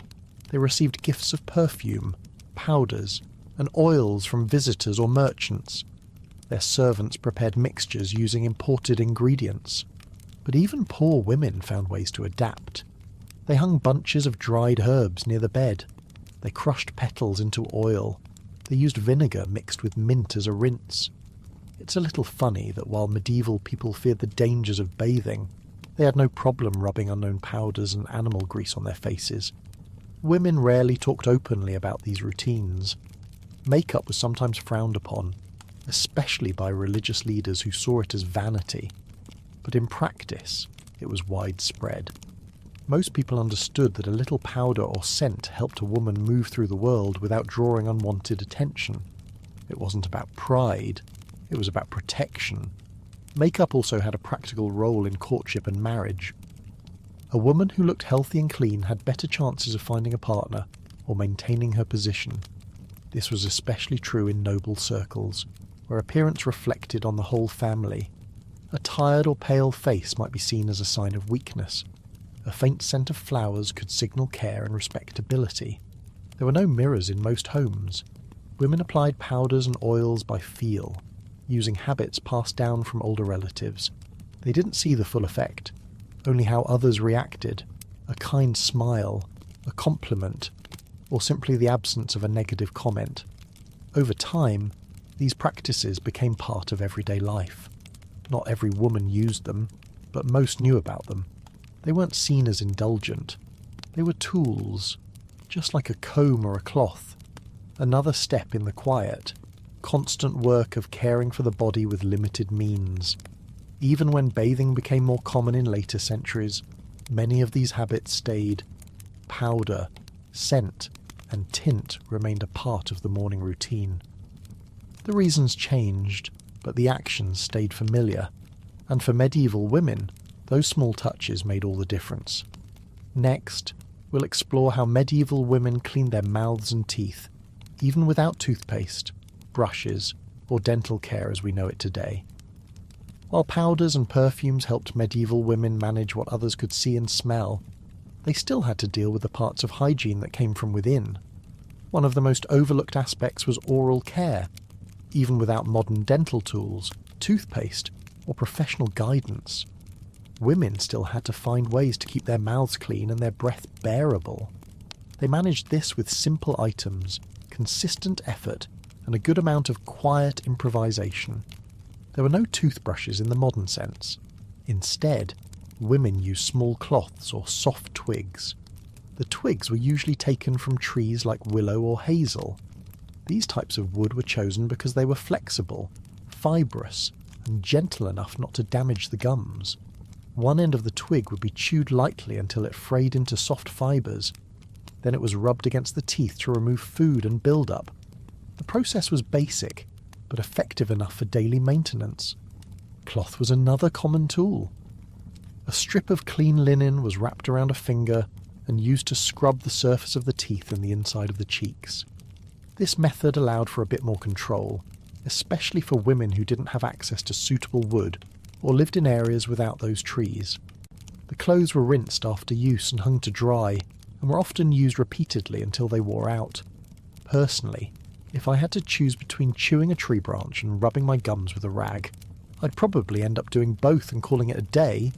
They received gifts of perfume, powders, and oils from visitors or merchants. Their servants prepared mixtures using imported ingredients. But even poor women found ways to adapt. They hung bunches of dried herbs near the bed. They crushed petals into oil. They used vinegar mixed with mint as a rinse. It's a little funny that while medieval people feared the dangers of bathing, they had no problem rubbing unknown powders and animal grease on their faces. Women rarely talked openly about these routines. Makeup was sometimes frowned upon, especially by religious leaders who saw it as vanity. But in practice, it was widespread. Most people understood that a little powder or scent helped a woman move through the world without drawing unwanted attention. It wasn't about pride, it was about protection. Makeup also had a practical role in courtship and marriage. A woman who looked healthy and clean had better chances of finding a partner or maintaining her position. This was especially true in noble circles, where appearance reflected on the whole family. A tired or pale face might be seen as a sign of weakness. A faint scent of flowers could signal care and respectability. There were no mirrors in most homes. Women applied powders and oils by feel, using habits passed down from older relatives. They didn't see the full effect, only how others reacted, a kind smile, a compliment, or simply the absence of a negative comment. Over time, these practices became part of everyday life. Not every woman used them, but most knew about them. They weren't seen as indulgent. They were tools, just like a comb or a cloth. Another step in the quiet, constant work of caring for the body with limited means. Even when bathing became more common in later centuries, many of these habits stayed. Powder, scent, and tint remained a part of the morning routine. The reasons changed, but the actions stayed familiar, and for medieval women, those small touches made all the difference. Next, we'll explore how medieval women cleaned their mouths and teeth, even without toothpaste, brushes, or dental care as we know it today. While powders and perfumes helped medieval women manage what others could see and smell, they still had to deal with the parts of hygiene that came from within. One of the most overlooked aspects was oral care. Even without modern dental tools, toothpaste, or professional guidance, women still had to find ways to keep their mouths clean and their breath bearable. They managed this with simple items, consistent effort, and a good amount of quiet improvisation. There were no toothbrushes in the modern sense. Instead, women used small cloths or soft twigs. The twigs were usually taken from trees like willow or hazel. These types of wood were chosen because they were flexible, fibrous, and gentle enough not to damage the gums. One end of the twig would be chewed lightly until it frayed into soft fibres. Then it was rubbed against the teeth to remove food and build-up. The process was basic, but effective enough for daily maintenance. Cloth was another common tool. A strip of clean linen was wrapped around a finger and used to scrub the surface of the teeth and the inside of the cheeks. This method allowed for a bit more control, especially for women who didn't have access to suitable wood or lived in areas without those trees. The clothes were rinsed after use and hung to dry, and were often used repeatedly until they wore out. Personally, if I had to choose between chewing a tree branch and rubbing my gums with a rag, I'd probably end up doing both and calling it a day.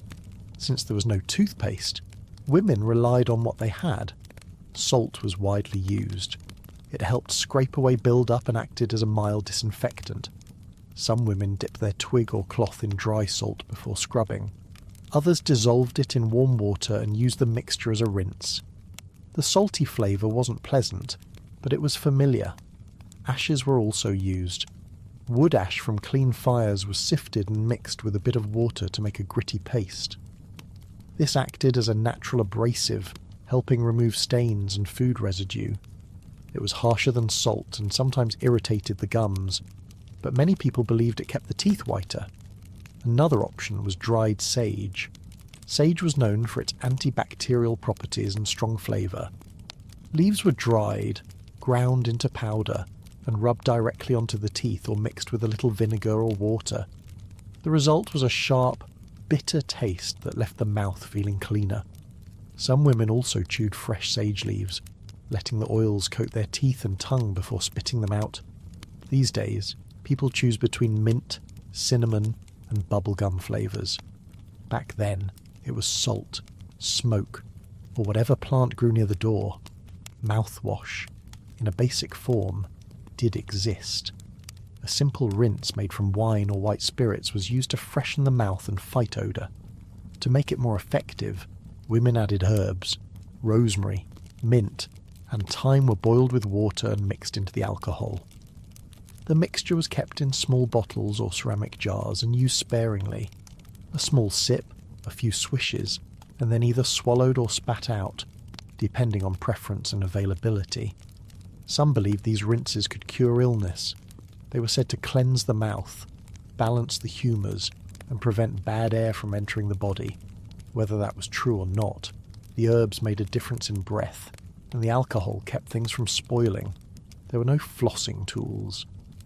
Since there was no toothpaste, women relied on what they had. Salt was widely used. It helped scrape away build-up and acted as a mild disinfectant. Some women dipped their twig or cloth in dry salt before scrubbing. Others dissolved it in warm water and used the mixture as a rinse. The salty flavour wasn't pleasant, but it was familiar. Ashes were also used. Wood ash from clean fires was sifted and mixed with a bit of water to make a gritty paste. This acted as a natural abrasive, helping remove stains and food residue. It was harsher than salt and sometimes irritated the gums, but many people believed it kept the teeth whiter. Another option was dried sage. Sage was known for its antibacterial properties and strong flavour. Leaves were dried, ground into powder, and rubbed directly onto the teeth or mixed with a little vinegar or water. The result was a sharp, bitter taste that left the mouth feeling cleaner. Some women also chewed fresh sage leaves, letting the oils coat their teeth and tongue before spitting them out. These days, people choose between mint, cinnamon, and bubblegum flavours. Back then, it was salt, smoke, or whatever plant grew near the door. Mouthwash, in a basic form, did exist. A simple rinse made from wine or white spirits was used to freshen the mouth and fight odour. To make it more effective, women added herbs, rosemary, mint, and thyme were boiled with water and mixed into the alcohol. The mixture was kept in small bottles or ceramic jars and used sparingly. A small sip, a few swishes, and then either swallowed or spat out, depending on preference and availability. Some believed these rinses could cure illness. They were said to cleanse the mouth, balance the humours, and prevent bad air from entering the body. Whether that was true or not, the herbs made a difference in breath, and the alcohol kept things from spoiling. There were no flossing tools.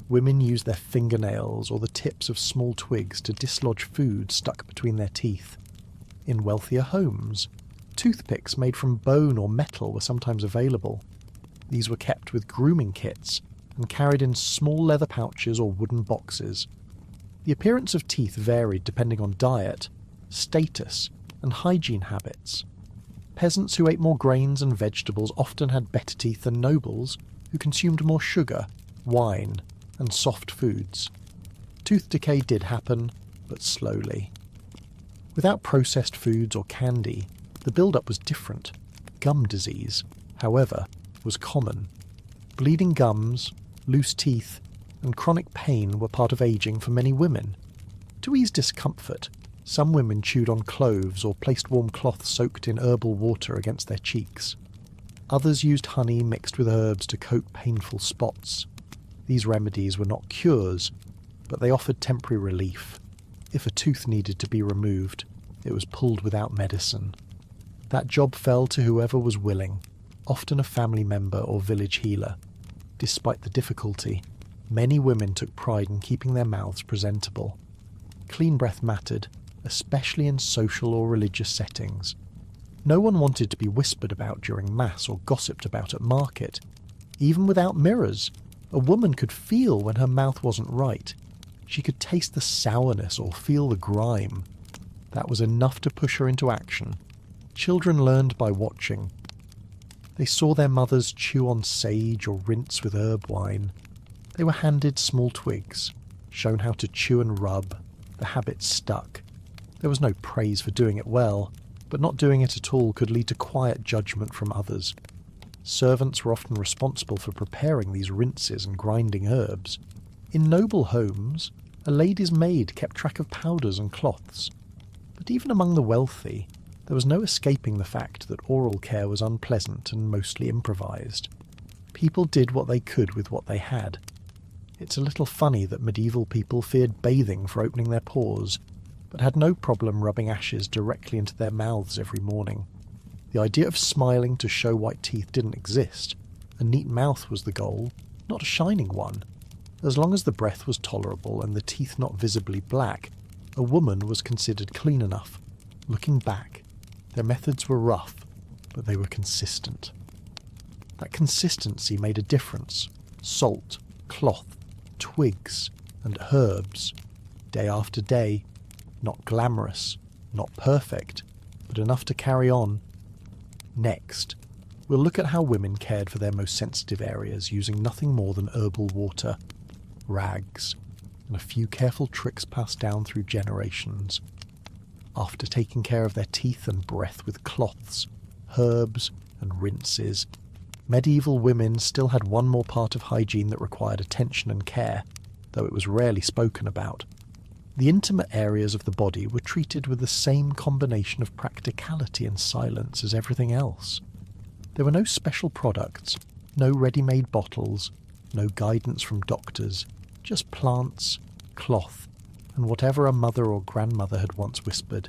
Women used their fingernails or the tips of small twigs to dislodge food stuck between their teeth. In wealthier homes, toothpicks made from bone or metal were sometimes available. These were kept with grooming kits and carried in small leather pouches or wooden boxes. The appearance of teeth varied depending on diet, status, and hygiene habits. Peasants who ate more grains and vegetables often had better teeth than nobles who consumed more sugar, wine, and soft foods. Tooth decay did happen, but slowly. Without processed foods or candy, the build-up was different. Gum disease, however, was common. Bleeding gums, loose teeth, and chronic pain were part of aging for many women. To ease discomfort, some women chewed on cloves or placed warm cloth soaked in herbal water against their cheeks. Others used honey mixed with herbs to coat painful spots. These remedies were not cures, but they offered temporary relief. If a tooth needed to be removed, it was pulled without medicine. That job fell to whoever was willing, often a family member or village healer. Despite the difficulty, many women took pride in keeping their mouths presentable. Clean breath mattered, especially in social or religious settings. No one wanted to be whispered about during mass or gossiped about at market. Even without mirrors, a woman could feel when her mouth wasn't right. She could taste the sourness or feel the grime. That was enough to push her into action. Children learned by watching. They saw their mothers chew on sage or rinse with herb wine. They were handed small twigs, shown how to chew and rub. The habit stuck. There was no praise for doing it well, but not doing it at all could lead to quiet judgment from others. Servants were often responsible for preparing these rinses and grinding herbs. In noble homes, a lady's maid kept track of powders and cloths. But even among the wealthy, there was no escaping the fact that oral care was unpleasant and mostly improvised. People did what they could with what they had. It's a little funny that medieval people feared bathing for opening their pores, but had no problem rubbing ashes directly into their mouths every morning. The idea of smiling to show white teeth didn't exist. A neat mouth was the goal, not a shining one. As long as the breath was tolerable and the teeth not visibly black, a woman was considered clean enough. Looking back, their methods were rough, but they were consistent. That consistency made a difference. Salt, cloth, twigs, and herbs. Day after day, not glamorous, not perfect, but enough to carry on. Next, we'll look at how women cared for their most sensitive areas using nothing more than herbal water, rags, and a few careful tricks passed down through generations. After taking care of their teeth and breath with cloths, herbs, and rinses, medieval women still had one more part of hygiene that required attention and care, though it was rarely spoken about. The intimate areas of the body were treated with the same combination of practicality and silence as everything else. There were no special products, no ready-made bottles, no guidance from doctors, Just plants, cloth, and whatever a mother or grandmother had once whispered.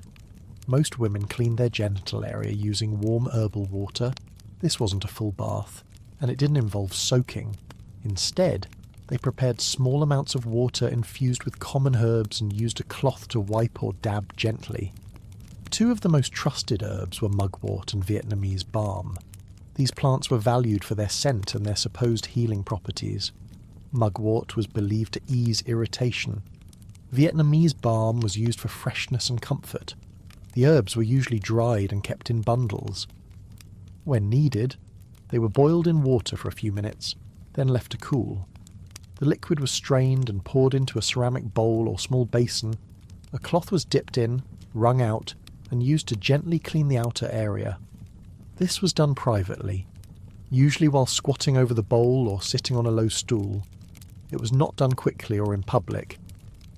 Most women cleaned their genital area using warm herbal water. This wasn't a full bath, and it didn't involve soaking. Instead, they prepared small amounts of water infused with common herbs and used a cloth to wipe or dab gently. Two of the most trusted herbs were mugwort and Vietnamese balm. These plants were valued for their scent and their supposed healing properties. Mugwort was believed to ease irritation. Vietnamese balm was used for freshness and comfort. The herbs were usually dried and kept in bundles. When needed, they were boiled in water for a few minutes, then left to cool. The liquid was strained and poured into a ceramic bowl or small basin. A cloth was dipped in, wrung out, and used to gently clean the outer area. This was done privately, usually while squatting over the bowl or sitting on a low stool. It was not done quickly or in public.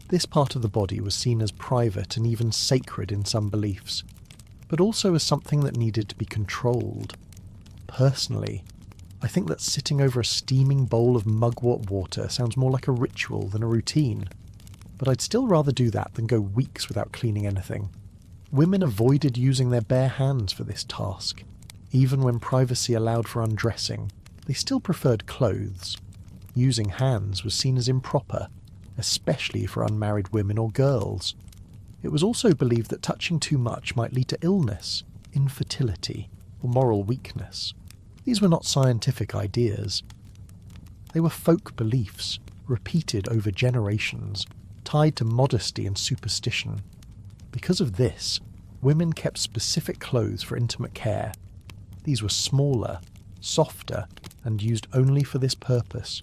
This part of the body was seen as private and even sacred in some beliefs, but also as something that needed to be controlled. Personally, I think that sitting over a steaming bowl of mugwort water sounds more like a ritual than a routine, but I'd still rather do that than go weeks without cleaning anything. Women avoided using their bare hands for this task. Even when privacy allowed for undressing, they still preferred clothes. Using hands was seen as improper, especially for unmarried women or girls. It was also believed that touching too much might lead to illness, infertility, or moral weakness. These were not scientific ideas. They were folk beliefs, repeated over generations, tied to modesty and superstition. Because of this, women kept specific clothes for intimate care. These were smaller, softer, and used only for this purpose.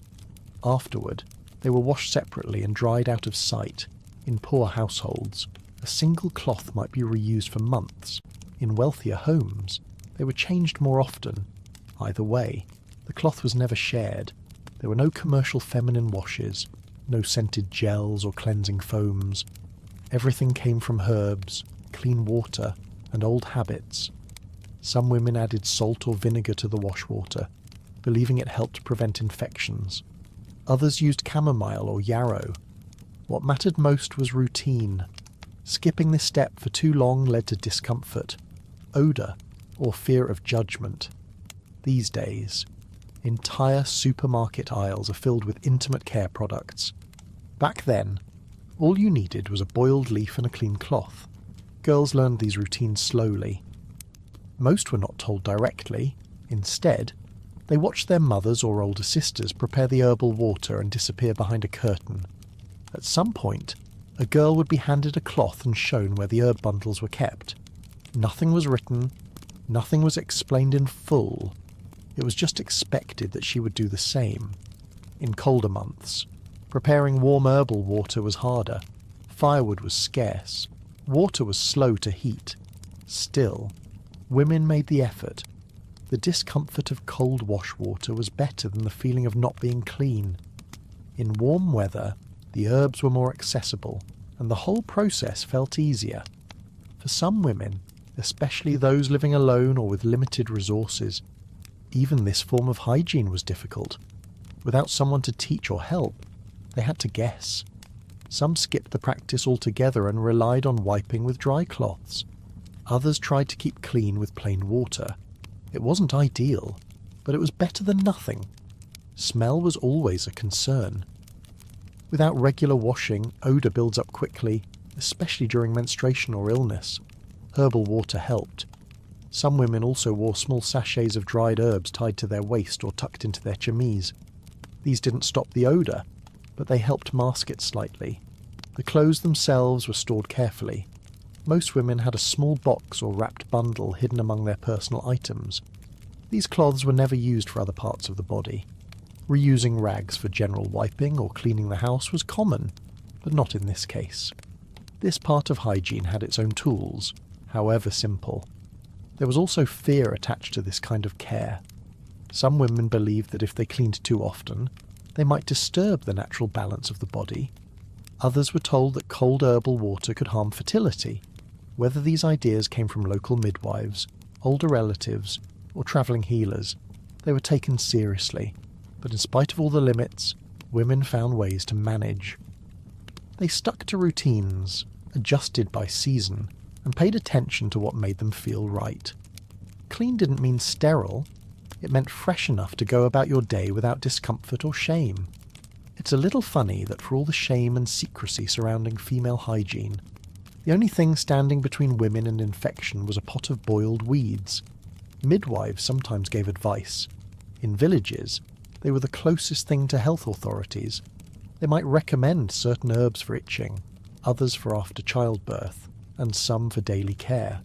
Afterward, they were washed separately and dried out of sight. In poor households, a single cloth might be reused for months. In wealthier homes, they were changed more often. Either way, the cloth was never shared. There were no commercial feminine washes, no scented gels or cleansing foams. Everything came from herbs, clean water, and old habits. Some women added salt or vinegar to the wash water, believing it helped prevent infections. Others used chamomile or yarrow. What mattered most was routine. Skipping this step for too long led to discomfort, odour, or fear of judgment. These days, entire supermarket aisles are filled with intimate care products. Back then, all you needed was a boiled leaf and a clean cloth. Girls learned these routines slowly. Most were not told directly. Instead, they watched their mothers or older sisters prepare the herbal water and disappear behind a curtain. At some point, a girl would be handed a cloth and shown where the herb bundles were kept. Nothing was written, nothing was explained in full. It was just expected that she would do the same. In colder months, preparing warm herbal water was harder. Firewood was scarce. Water was slow to heat. Still, women made the effort. The discomfort of cold wash water was better than the feeling of not being clean. In warm weather, the herbs were more accessible, and the whole process felt easier. For some women, especially those living alone or with limited resources, even this form of hygiene was difficult. Without someone to teach or help, they had to guess. Some skipped the practice altogether and relied on wiping with dry cloths. Others tried to keep clean with plain water. It wasn't ideal, but it was better than nothing. Smell was always a concern. Without regular washing, odour builds up quickly, especially during menstruation or illness. Herbal water helped. Some women also wore small sachets of dried herbs tied to their waist or tucked into their chemise. These didn't stop the odour, but they helped mask it slightly. The clothes themselves were stored carefully. Most women had a small box or wrapped bundle hidden among their personal items. These cloths were never used for other parts of the body. Reusing rags for general wiping or cleaning the house was common, but not in this case. This part of hygiene had its own tools, however simple. There was also fear attached to this kind of care. Some women believed that if they cleaned too often, they might disturb the natural balance of the body. Others were told that cold herbal water could harm fertility. Whether these ideas came from local midwives, older relatives, or travelling healers, they were taken seriously. But in spite of all the limits, women found ways to manage. They stuck to routines, adjusted by season, and paid attention to what made them feel right. Clean didn't mean sterile, it meant fresh enough to go about your day without discomfort or shame. It's a little funny that for all the shame and secrecy surrounding female hygiene, the only thing standing between women and infection was a pot of boiled weeds. Midwives sometimes gave advice. In villages, they were the closest thing to health authorities. They might recommend certain herbs for itching, others for after childbirth, and some for daily care.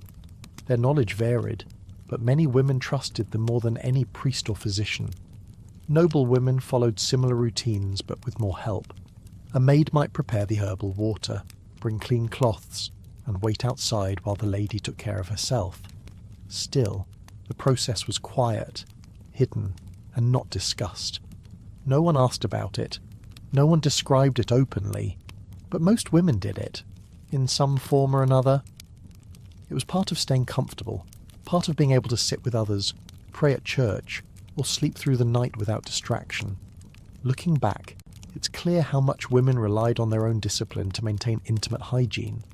Their knowledge varied, but many women trusted them more than any priest or physician. Noble women followed similar routines but with more help. A maid might prepare the herbal water, bring clean cloths, and wait outside while the lady took care of herself. Still, the process was quiet, hidden, and not discussed. No one asked about it. No one described it openly. But most women did it, in some form or another. It was part of staying comfortable, part of being able to sit with others, pray at church, or sleep through the night without distraction. Looking back, it's clear how much women relied on their own discipline to maintain intimate hygiene.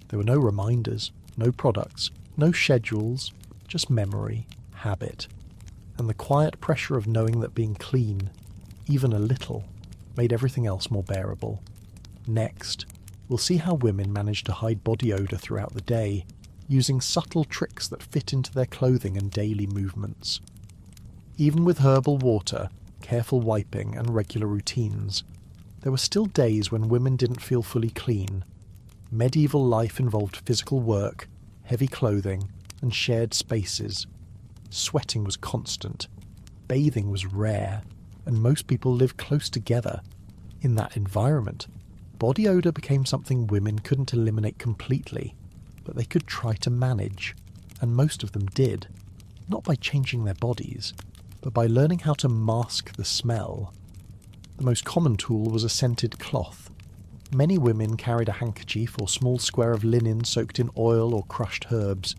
There were no reminders, no products, no schedules, just memory, habit, and the quiet pressure of knowing that being clean, even a little, made everything else more bearable. Next, we'll see how women managed to hide body odour throughout the day, using subtle tricks that fit into their clothing and daily movements. Even with herbal water, careful wiping, and regular routines, there were still days when women didn't feel fully clean. Medieval life involved physical work, heavy clothing, and shared spaces. Sweating was constant, bathing was rare, and most people lived close together. In that environment, body odour became something women couldn't eliminate completely, but they could try to manage, and most of them did, not by changing their bodies, but by learning how to mask the smell. The most common tool was a scented cloth. Many women carried a handkerchief or small square of linen soaked in oil or crushed herbs.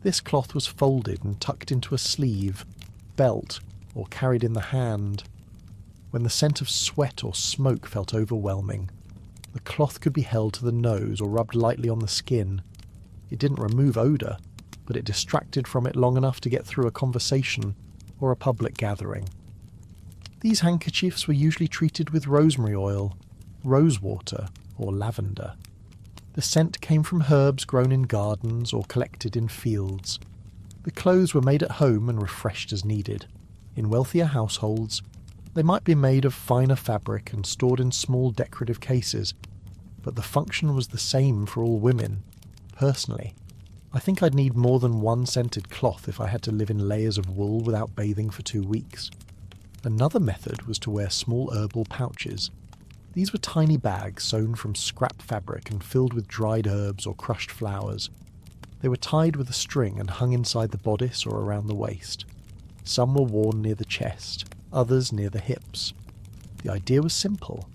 This cloth was folded and tucked into a sleeve, belt, or carried in the hand. When the scent of sweat or smoke felt overwhelming, the cloth could be held to the nose or rubbed lightly on the skin. It didn't remove odour, but it distracted from it long enough to get through a conversation or a public gathering. These handkerchiefs were usually treated with rosemary oil, rosewater, or lavender. The scent came from herbs grown in gardens or collected in fields. The clothes were made at home and refreshed as needed. In wealthier households, they might be made of finer fabric and stored in small decorative cases, but the function was the same for all women. Personally, I think I'd need more than one scented cloth if I had to live in layers of wool without bathing for 2 weeks. Another method was to wear small herbal pouches. These were tiny bags sewn from scrap fabric and filled with dried herbs or crushed flowers. They were tied with a string and hung inside the bodice or around the waist. Some were worn near the chest, others near the hips. The idea was simple.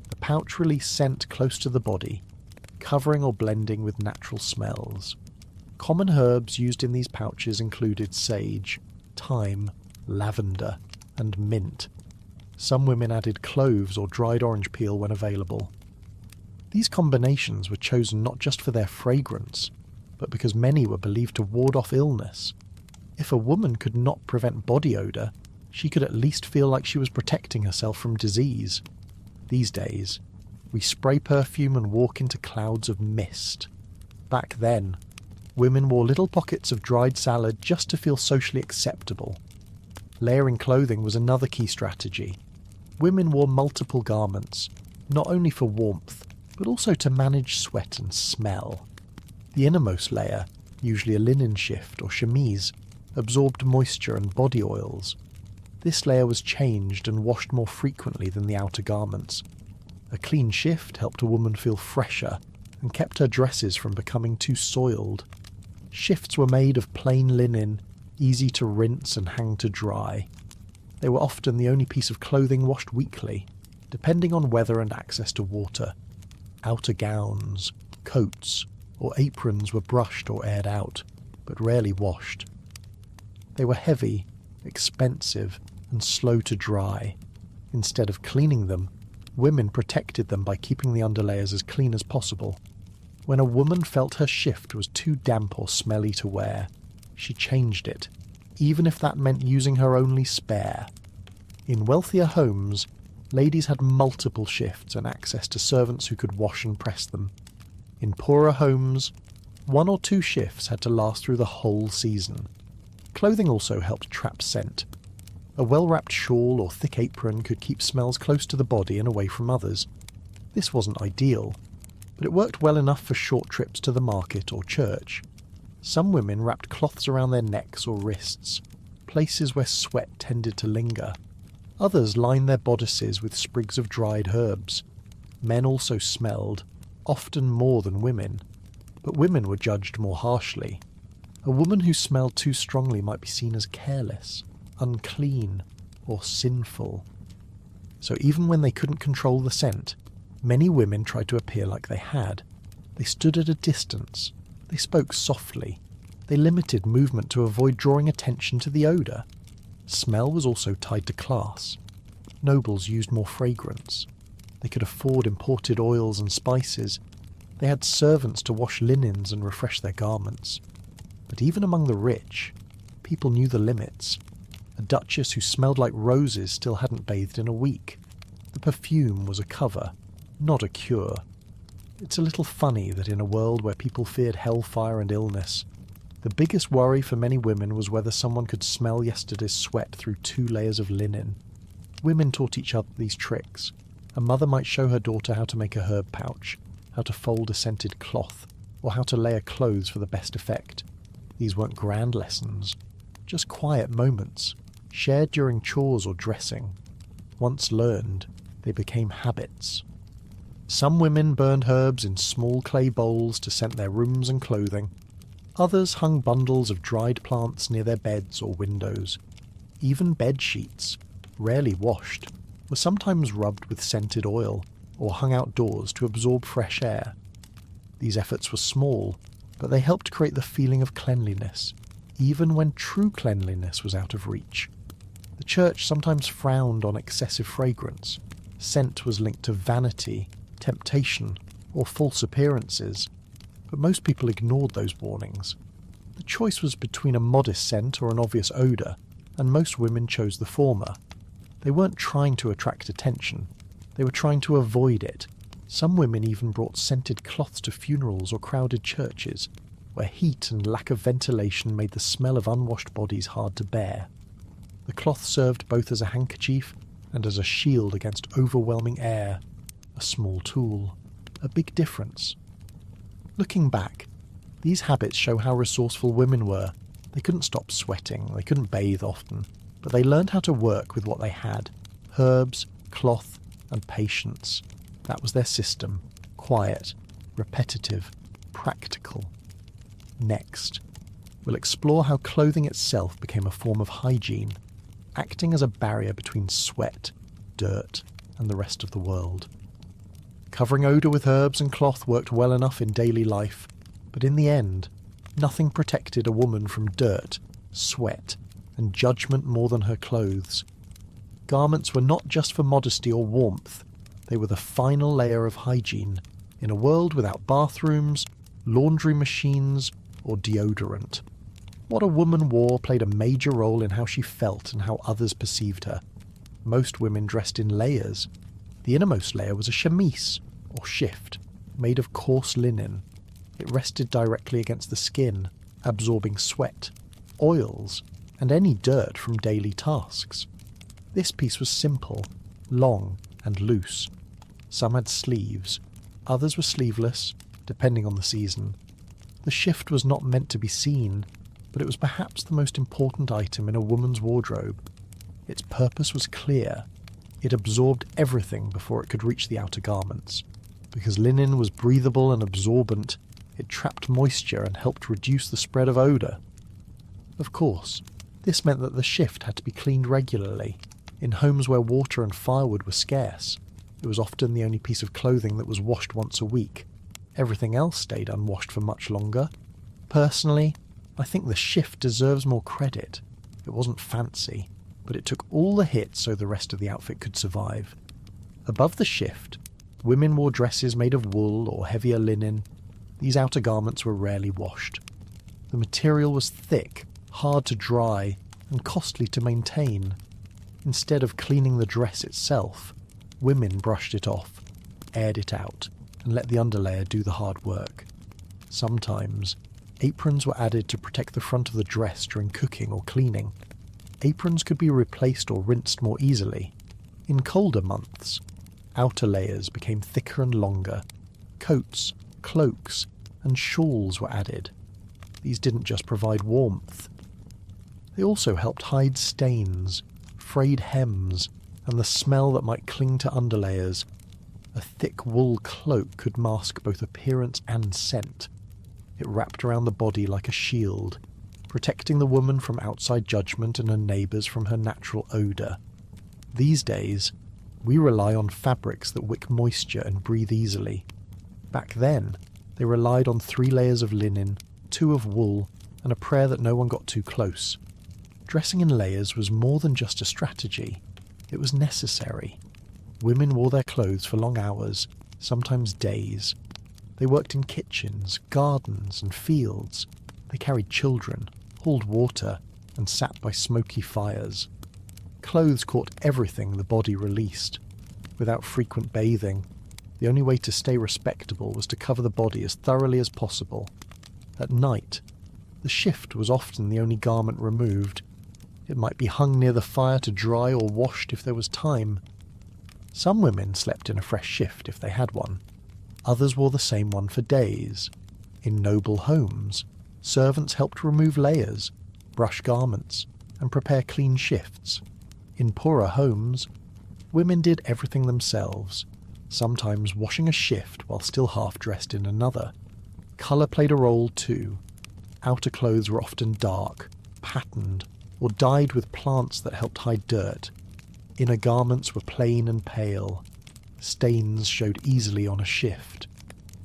The pouch released scent close to the body, covering or blending with natural smells. Common herbs used in these pouches included sage, thyme, lavender, and mint. Some women added cloves or dried orange peel when available. These combinations were chosen not just for their fragrance, but because many were believed to ward off illness. If a woman could not prevent body odour, she could at least feel like she was protecting herself from disease. These days, we spray perfume and walk into clouds of mist. Back then, women wore little pockets of dried salad just to feel socially acceptable. Layering clothing was another key strategy. Women wore multiple garments, not only for warmth, but also to manage sweat and smell. The innermost layer, usually a linen shift or chemise, absorbed moisture and body oils. This layer was changed and washed more frequently than the outer garments. A clean shift helped a woman feel fresher and kept her dresses from becoming too soiled. Shifts were made of plain linen, easy to rinse and hang to dry. They were often the only piece of clothing washed weekly, depending on weather and access to water. Outer gowns, coats, or aprons were brushed or aired out, but rarely washed. They were heavy, expensive, and slow to dry. Instead of cleaning them, Women protected them by keeping the underlayers as clean as possible. When a woman felt her shift was too damp or smelly to wear, she changed it, even if that meant using her only spare. In wealthier homes, ladies had multiple shifts and access to servants who could wash and press them. In poorer homes, 1 or 2 shifts had to last through the whole season. Clothing also helped trap scent. A well-wrapped shawl or thick apron could keep smells close to the body and away from others. This wasn't ideal, but it worked well enough for short trips to the market or church. Some women wrapped cloths around their necks or wrists, places where sweat tended to linger. Others lined their bodices with sprigs of dried herbs. Men also smelled, often more than women, but women were judged more harshly. A woman who smelled too strongly might be seen as careless, unclean, or sinful. So even when they couldn't control the scent, many women tried to appear like they had. They stood at a distance. They spoke softly. They limited movement to avoid drawing attention to the odour. Smell was also tied to class. Nobles used more fragrance. They could afford imported oils and spices. They had servants to wash linens and refresh their garments. But even among the rich, people knew the limits. A duchess who smelled like roses still hadn't bathed in a week. The perfume was a cover, not a cure. It's a little funny that in a world where people feared hellfire and illness, the biggest worry for many women was whether someone could smell yesterday's sweat through 2 layers of linen. Women taught each other these tricks. A mother might show her daughter how to make a herb pouch, how to fold a scented cloth, or how to layer clothes for the best effect. These weren't grand lessons, just quiet moments, shared during chores or dressing. Once learned, they became habits. Some women burned herbs in small clay bowls to scent their rooms and clothing. Others hung bundles of dried plants near their beds or windows. Even bed sheets, rarely washed, were sometimes rubbed with scented oil or hung outdoors to absorb fresh air. These efforts were small, but they helped create the feeling of cleanliness, even when true cleanliness was out of reach. The church sometimes frowned on excessive fragrance. Scent was linked to vanity, temptation, or false appearances, but most people ignored those warnings. The choice was between a modest scent or an obvious odour, and most women chose the former. They weren't trying to attract attention, they were trying to avoid it. Some women even brought scented cloths to funerals or crowded churches, where heat and lack of ventilation made the smell of unwashed bodies hard to bear. The cloth served both as a handkerchief and as a shield against overwhelming air. A small tool, a big difference. Looking back, these habits show how resourceful women were. They couldn't stop sweating, they couldn't bathe often, but they learned how to work with what they had: herbs, cloth, and patience. That was their system: quiet, repetitive, practical. Next, we'll explore how clothing itself became a form of hygiene, acting as a barrier between sweat, dirt, and the rest of the world. Covering odour with herbs and cloth worked well enough in daily life, but in the end, nothing protected a woman from dirt, sweat, and judgment more than her clothes. Garments were not just for modesty or warmth, they were the final layer of hygiene, in a world without bathrooms, laundry machines, or deodorant. What a woman wore played a major role in how she felt and how others perceived her. Most women dressed in layers. The innermost layer was a chemise, or shift, made of coarse linen. It rested directly against the skin, absorbing sweat, oils, and any dirt from daily tasks. This piece was simple, long, and loose. Some had sleeves, others were sleeveless, depending on the season. The shift was not meant to be seen, but it was perhaps the most important item in a woman's wardrobe. Its purpose was clear. It absorbed everything before it could reach the outer garments. Because linen was breathable and absorbent, it trapped moisture and helped reduce the spread of odour. Of course, this meant that the shift had to be cleaned regularly. In homes where water and firewood were scarce, it was often the only piece of clothing that was washed once a week. Everything else stayed unwashed for much longer. Personally, I think the shift deserves more credit. It wasn't fancy, but it took all the hits so the rest of the outfit could survive. Above the shift, women wore dresses made of wool or heavier linen. These outer garments were rarely washed. The material was thick, hard to dry, and costly to maintain. Instead of cleaning the dress itself, women brushed it off, aired it out, and let the underlayer do the hard work. Sometimes, aprons were added to protect the front of the dress during cooking or cleaning. Aprons could be replaced or rinsed more easily. In colder months, outer layers became thicker and longer. Coats, cloaks, and shawls were added. These didn't just provide warmth. They also helped hide stains, frayed hems, and the smell that might cling to underlayers. A thick wool cloak could mask both appearance and scent. It wrapped around the body like a shield, protecting the woman from outside judgment and her neighbours from her natural odour. These days, we rely on fabrics that wick moisture and breathe easily. Back then, they relied on 3 layers of linen, 2 of wool, and a prayer that no one got too close. Dressing in layers was more than just a strategy. It was necessary. Women wore their clothes for long hours, sometimes days. They worked in kitchens, gardens, and fields. They carried children, hauled water, and sat by smoky fires. Clothes caught everything the body released. Without frequent bathing, the only way to stay respectable was to cover the body as thoroughly as possible. At night, the shift was often the only garment removed. It might be hung near the fire to dry or washed if there was time. Some women slept in a fresh shift if they had one. Others wore the same one for days. In noble homes, servants helped remove layers, brush garments, and prepare clean shifts. In poorer homes, women did everything themselves, sometimes washing a shift while still half-dressed in another. Colour played a role too. Outer clothes were often dark, patterned, or dyed with plants that helped hide dirt. Inner garments were plain and pale. Stains showed easily on a shift,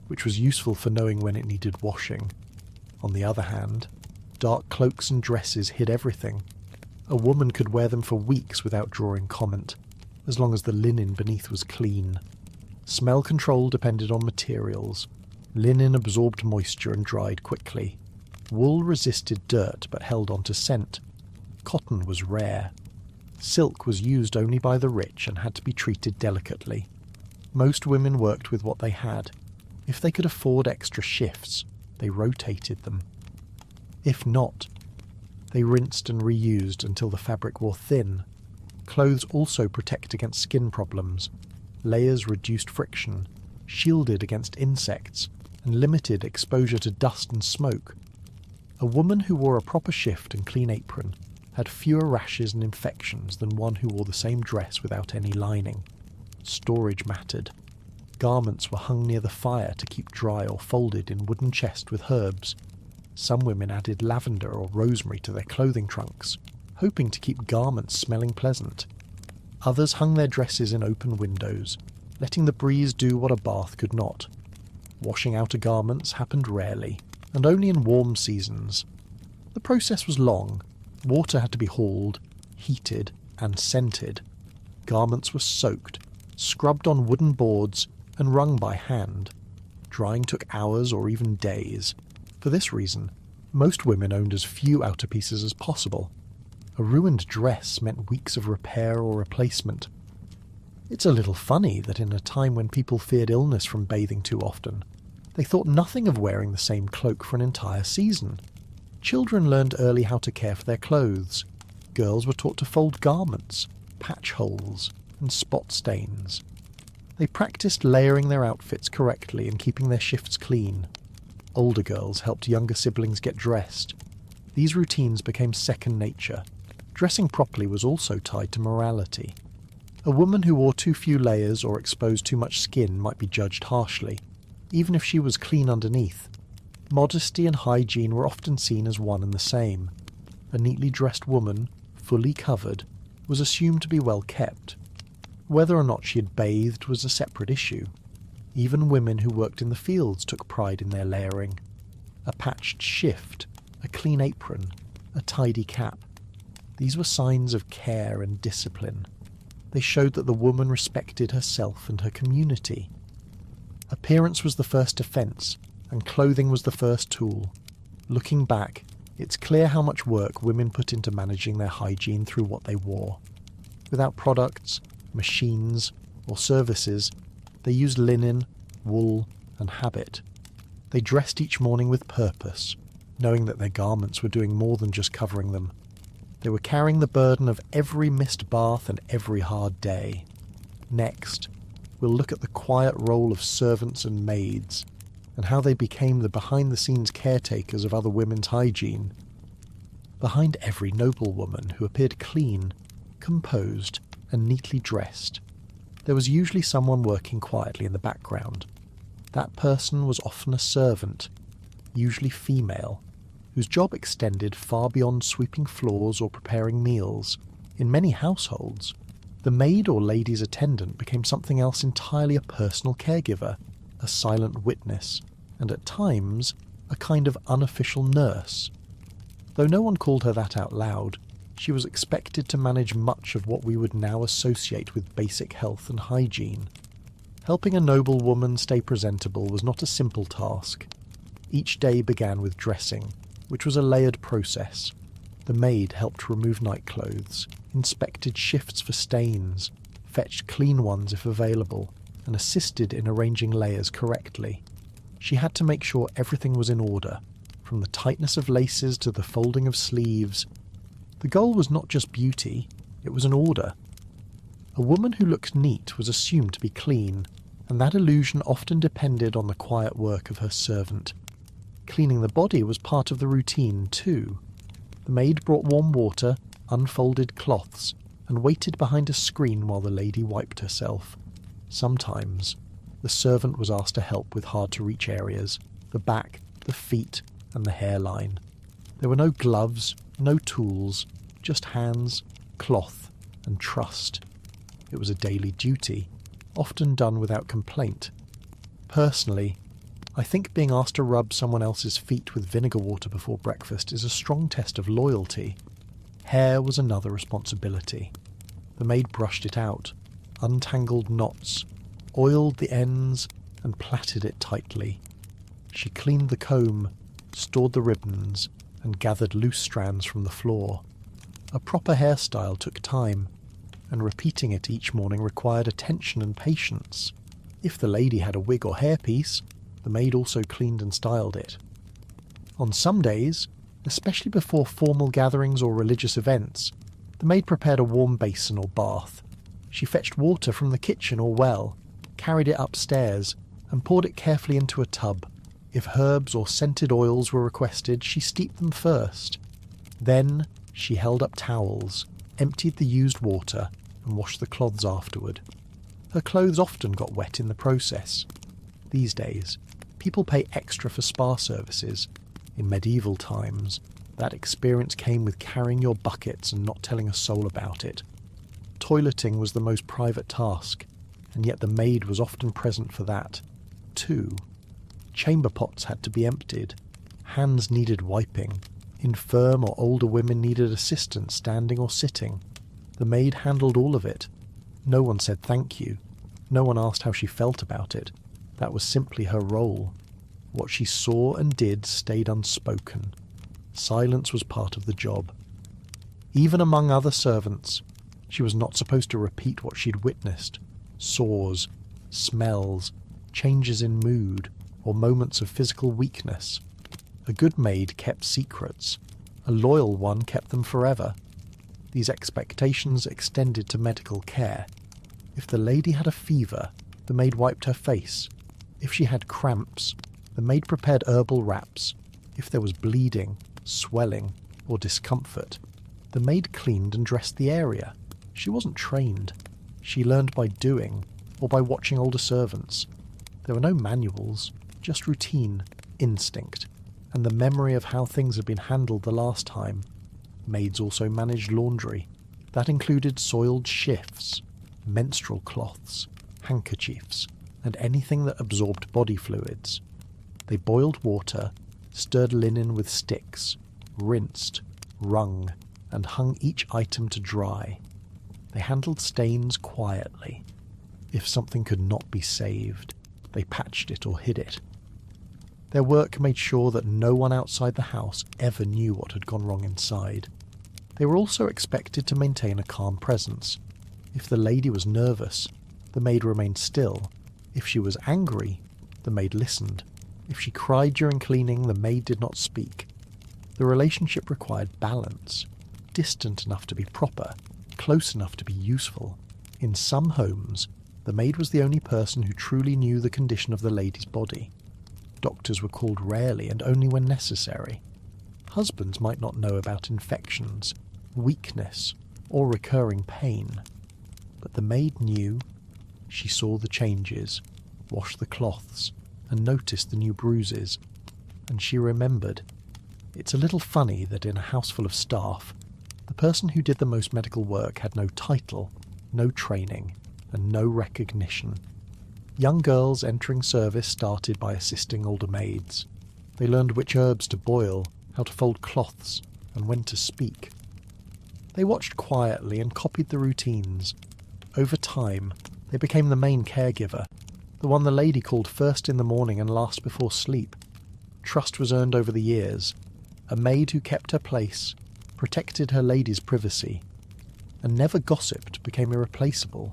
which was useful for knowing when it needed washing. On the other hand, dark cloaks and dresses hid everything. A woman could wear them for weeks without drawing comment, as long as the linen beneath was clean. Smell control depended on materials. Linen absorbed moisture and dried quickly. Wool resisted dirt but held on to scent. Cotton was rare. Silk was used only by the rich and had to be treated delicately. Most women worked with what they had. If they could afford extra shifts, they rotated them. If not, they rinsed and reused until the fabric wore thin. Clothes also protect against skin problems. Layers reduced friction, shielded against insects, and limited exposure to dust and smoke. A woman who wore a proper shift and clean apron had fewer rashes and infections than one who wore the same dress without any lining. Storage mattered. Garments were hung near the fire to keep dry or folded in wooden chests with herbs. Some women added lavender or rosemary to their clothing trunks, hoping to keep garments smelling pleasant. Others hung their dresses in open windows, letting the breeze do what a bath could not. Washing outer garments happened rarely, and only in warm seasons. The process was long. Water had to be hauled, heated, and scented. Garments were soaked, scrubbed on wooden boards, and wrung by hand. Drying took hours or even days. For this reason, most women owned as few outer pieces as possible. A ruined dress meant weeks of repair or replacement. It's a little funny that in a time when people feared illness from bathing too often, they thought nothing of wearing the same cloak for an entire season. Children learned early how to care for their clothes. Girls were taught to fold garments, patch holes, and spot stains. They practiced layering their outfits correctly and keeping their shifts clean. Older girls helped younger siblings get dressed. These routines became second nature. Dressing properly was also tied to morality. A woman who wore too few layers or exposed too much skin might be judged harshly, even if she was clean underneath. Modesty and hygiene were often seen as one and the same. A neatly dressed woman, fully covered, was assumed to be well kept. Whether or not she had bathed was a separate issue. Even women who worked in the fields took pride in their layering. A patched shift, a clean apron, a tidy cap. These were signs of care and discipline. They showed that the woman respected herself and her community. Appearance was the first defence, and clothing was the first tool. Looking back, it's clear how much work women put into managing their hygiene through what they wore. Without products, machines, or services, they used linen, wool, and habit. They dressed each morning with purpose, knowing that their garments were doing more than just covering them. They were carrying the burden of every missed bath and every hard day. Next, we'll look at the quiet role of servants and maids, and how they became the behind-the-scenes caretakers of other women's hygiene. Behind every noblewoman who appeared clean, composed, and neatly dressed, there was usually someone working quietly in the background. That person was often a servant, usually female, whose job extended far beyond sweeping floors or preparing meals. In many households, the maid or lady's attendant became something else entirely: a personal caregiver, a silent witness, and at times a kind of unofficial nurse. Though no one called her that out loud, she was expected to manage much of what we would now associate with basic health and hygiene. Helping a noblewoman stay presentable was not a simple task. Each day began with dressing, which was a layered process. The maid helped remove nightclothes, inspected shifts for stains, fetched clean ones if available, and assisted in arranging layers correctly. She had to make sure everything was in order, from the tightness of laces to the folding of sleeves. The goal was not just beauty, it was an order. A woman who looked neat was assumed to be clean, and that illusion often depended on the quiet work of her servant. Cleaning the body was part of the routine too. The maid brought warm water, unfolded cloths, and waited behind a screen while the lady wiped herself. Sometimes, the servant was asked to help with hard-to-reach areas: the back, the feet, and the hairline. There were no gloves, no tools, just hands, cloth, and trust. It was a daily duty, often done without complaint. Personally, I think being asked to rub someone else's feet with vinegar water before breakfast is a strong test of loyalty. Hair was another responsibility. The maid brushed it out, untangled knots, oiled the ends, and plaited it tightly. She cleaned the comb, stored the ribbons, and gathered loose strands from the floor. A proper hairstyle took time, and repeating it each morning required attention and patience. If the lady had a wig or hairpiece, the maid also cleaned and styled it. On some days, especially before formal gatherings or religious events, the maid prepared a warm basin or bath. She fetched water from the kitchen or well, carried it upstairs, and poured it carefully into a tub. If herbs or scented oils were requested, she steeped them first. Then she held up towels, emptied the used water, and washed the cloths afterward. Her clothes often got wet in the process. These days, people pay extra for spa services. In medieval times, that experience came with carrying your buckets and not telling a soul about it. Toileting was the most private task, and yet the maid was often present for that, too. Chamber pots had to be emptied. Hands needed wiping. Infirm or older women needed assistance standing or sitting. The maid handled all of it. No one said thank you. No one asked how she felt about it. That was simply her role. What she saw and did stayed unspoken. Silence was part of the job. Even among other servants, she was not supposed to repeat what she'd witnessed. Sores, smells, changes in mood, or moments of physical weakness. A good maid kept secrets. A loyal one kept them forever. These expectations extended to medical care. If the lady had a fever, the maid wiped her face. If she had cramps, the maid prepared herbal wraps. If there was bleeding, swelling, or discomfort, the maid cleaned and dressed the area. She wasn't trained. She learned by doing, or by watching older servants. There were no manuals, just routine, instinct, and the memory of how things had been handled the last time. Maids also managed laundry. That included soiled shifts, menstrual cloths, handkerchiefs, and anything that absorbed body fluids. They boiled water, stirred linen with sticks, rinsed, wrung, and hung each item to dry. They handled stains quietly. If something could not be saved, they patched it or hid it. Their work made sure that no one outside the house ever knew what had gone wrong inside. They were also expected to maintain a calm presence. If the lady was nervous, the maid remained still. If she was angry, the maid listened. If she cried during cleaning, the maid did not speak. The relationship required balance, distant enough to be proper, close enough to be useful. In some homes, the maid was the only person who truly knew the condition of the lady's body. Doctors were called rarely and only when necessary. Husbands might not know about infections, weakness, or recurring pain. But the maid knew. She saw the changes, washed the cloths, and noticed the new bruises. And she remembered. It's a little funny that in a house full of staff, the person who did the most medical work had no title, no training, and no recognition. Young girls entering service started by assisting older maids. They learned which herbs to boil, how to fold cloths, and when to speak. They watched quietly and copied the routines. Over time, they became the main caregiver, the one the lady called first in the morning and last before sleep. Trust was earned over the years. A maid who kept her place, protected her lady's privacy, and never gossiped became irreplaceable.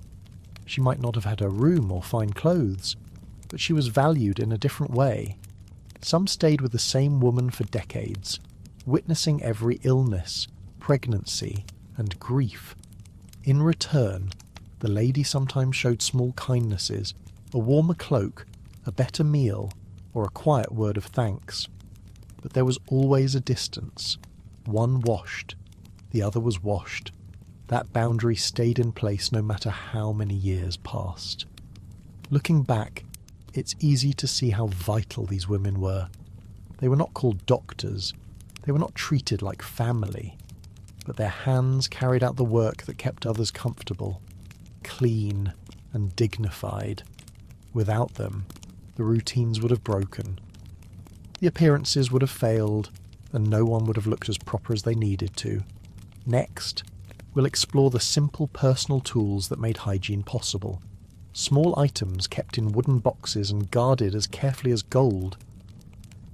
She might not have had a room or fine clothes, but she was valued in a different way. Some stayed with the same woman for decades, witnessing every illness, pregnancy, and grief. In return, the lady sometimes showed small kindnesses, a warmer cloak, a better meal, or a quiet word of thanks. But there was always a distance. One washed, the other was washed. That boundary stayed in place no matter how many years passed. Looking back, it's easy to see how vital these women were. They were not called doctors. They were not treated like family. But their hands carried out the work that kept others comfortable, clean and dignified. Without them, the routines would have broken. The appearances would have failed, and no one would have looked as proper as they needed to. Next, we'll explore the simple personal tools that made hygiene possible. Small items kept in wooden boxes and guarded as carefully as gold.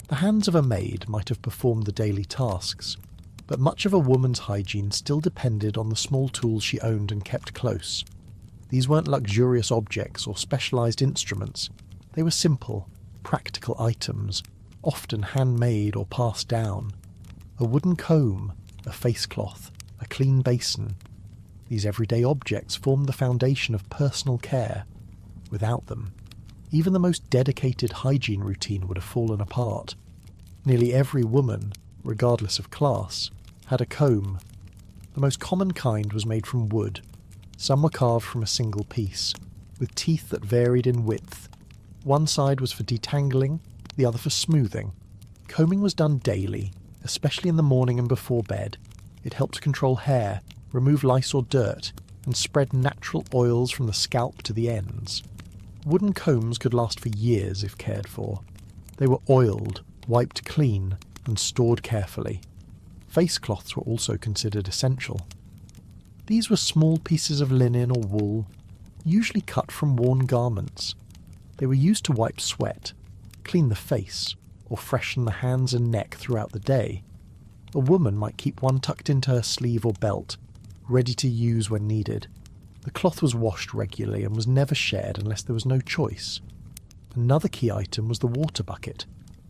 The hands of a maid might have performed the daily tasks, but much of a woman's hygiene still depended on the small tools she owned and kept close. These weren't luxurious objects or specialised instruments. They were simple, practical items, often handmade or passed down. A wooden comb, a face cloth, a clean basin. These everyday objects formed the foundation of personal care. Without them, even the most dedicated hygiene routine would have fallen apart. Nearly every woman, regardless of class, had a comb. The most common kind was made from wood. Some were carved from a single piece, with teeth that varied in width. One side was for detangling, the other for smoothing. Combing was done daily, especially in the morning and before bed. It helped control hair, remove lice or dirt, and spread natural oils from the scalp to the ends. Wooden combs could last for years if cared for. They were oiled, wiped clean, and stored carefully. Face cloths were also considered essential. These were small pieces of linen or wool, usually cut from worn garments. They were used to wipe sweat, clean the face, or freshen the hands and neck throughout the day. A woman might keep one tucked into her sleeve or belt, ready to use when needed. The cloth was washed regularly and was never shared unless there was no choice. Another key item was the water bucket,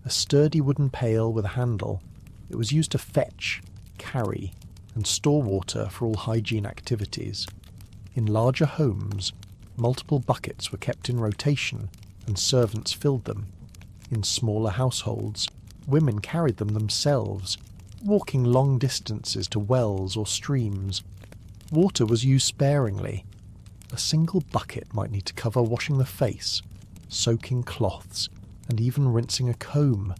a sturdy wooden pail with a handle. It was used to fetch, carry, and store water for all hygiene activities. In larger homes, multiple buckets were kept in rotation and servants filled them. In smaller households, women carried them themselves, walking long distances to wells or streams. Water was used sparingly. A single bucket might need to cover washing the face, soaking cloths, and even rinsing a comb.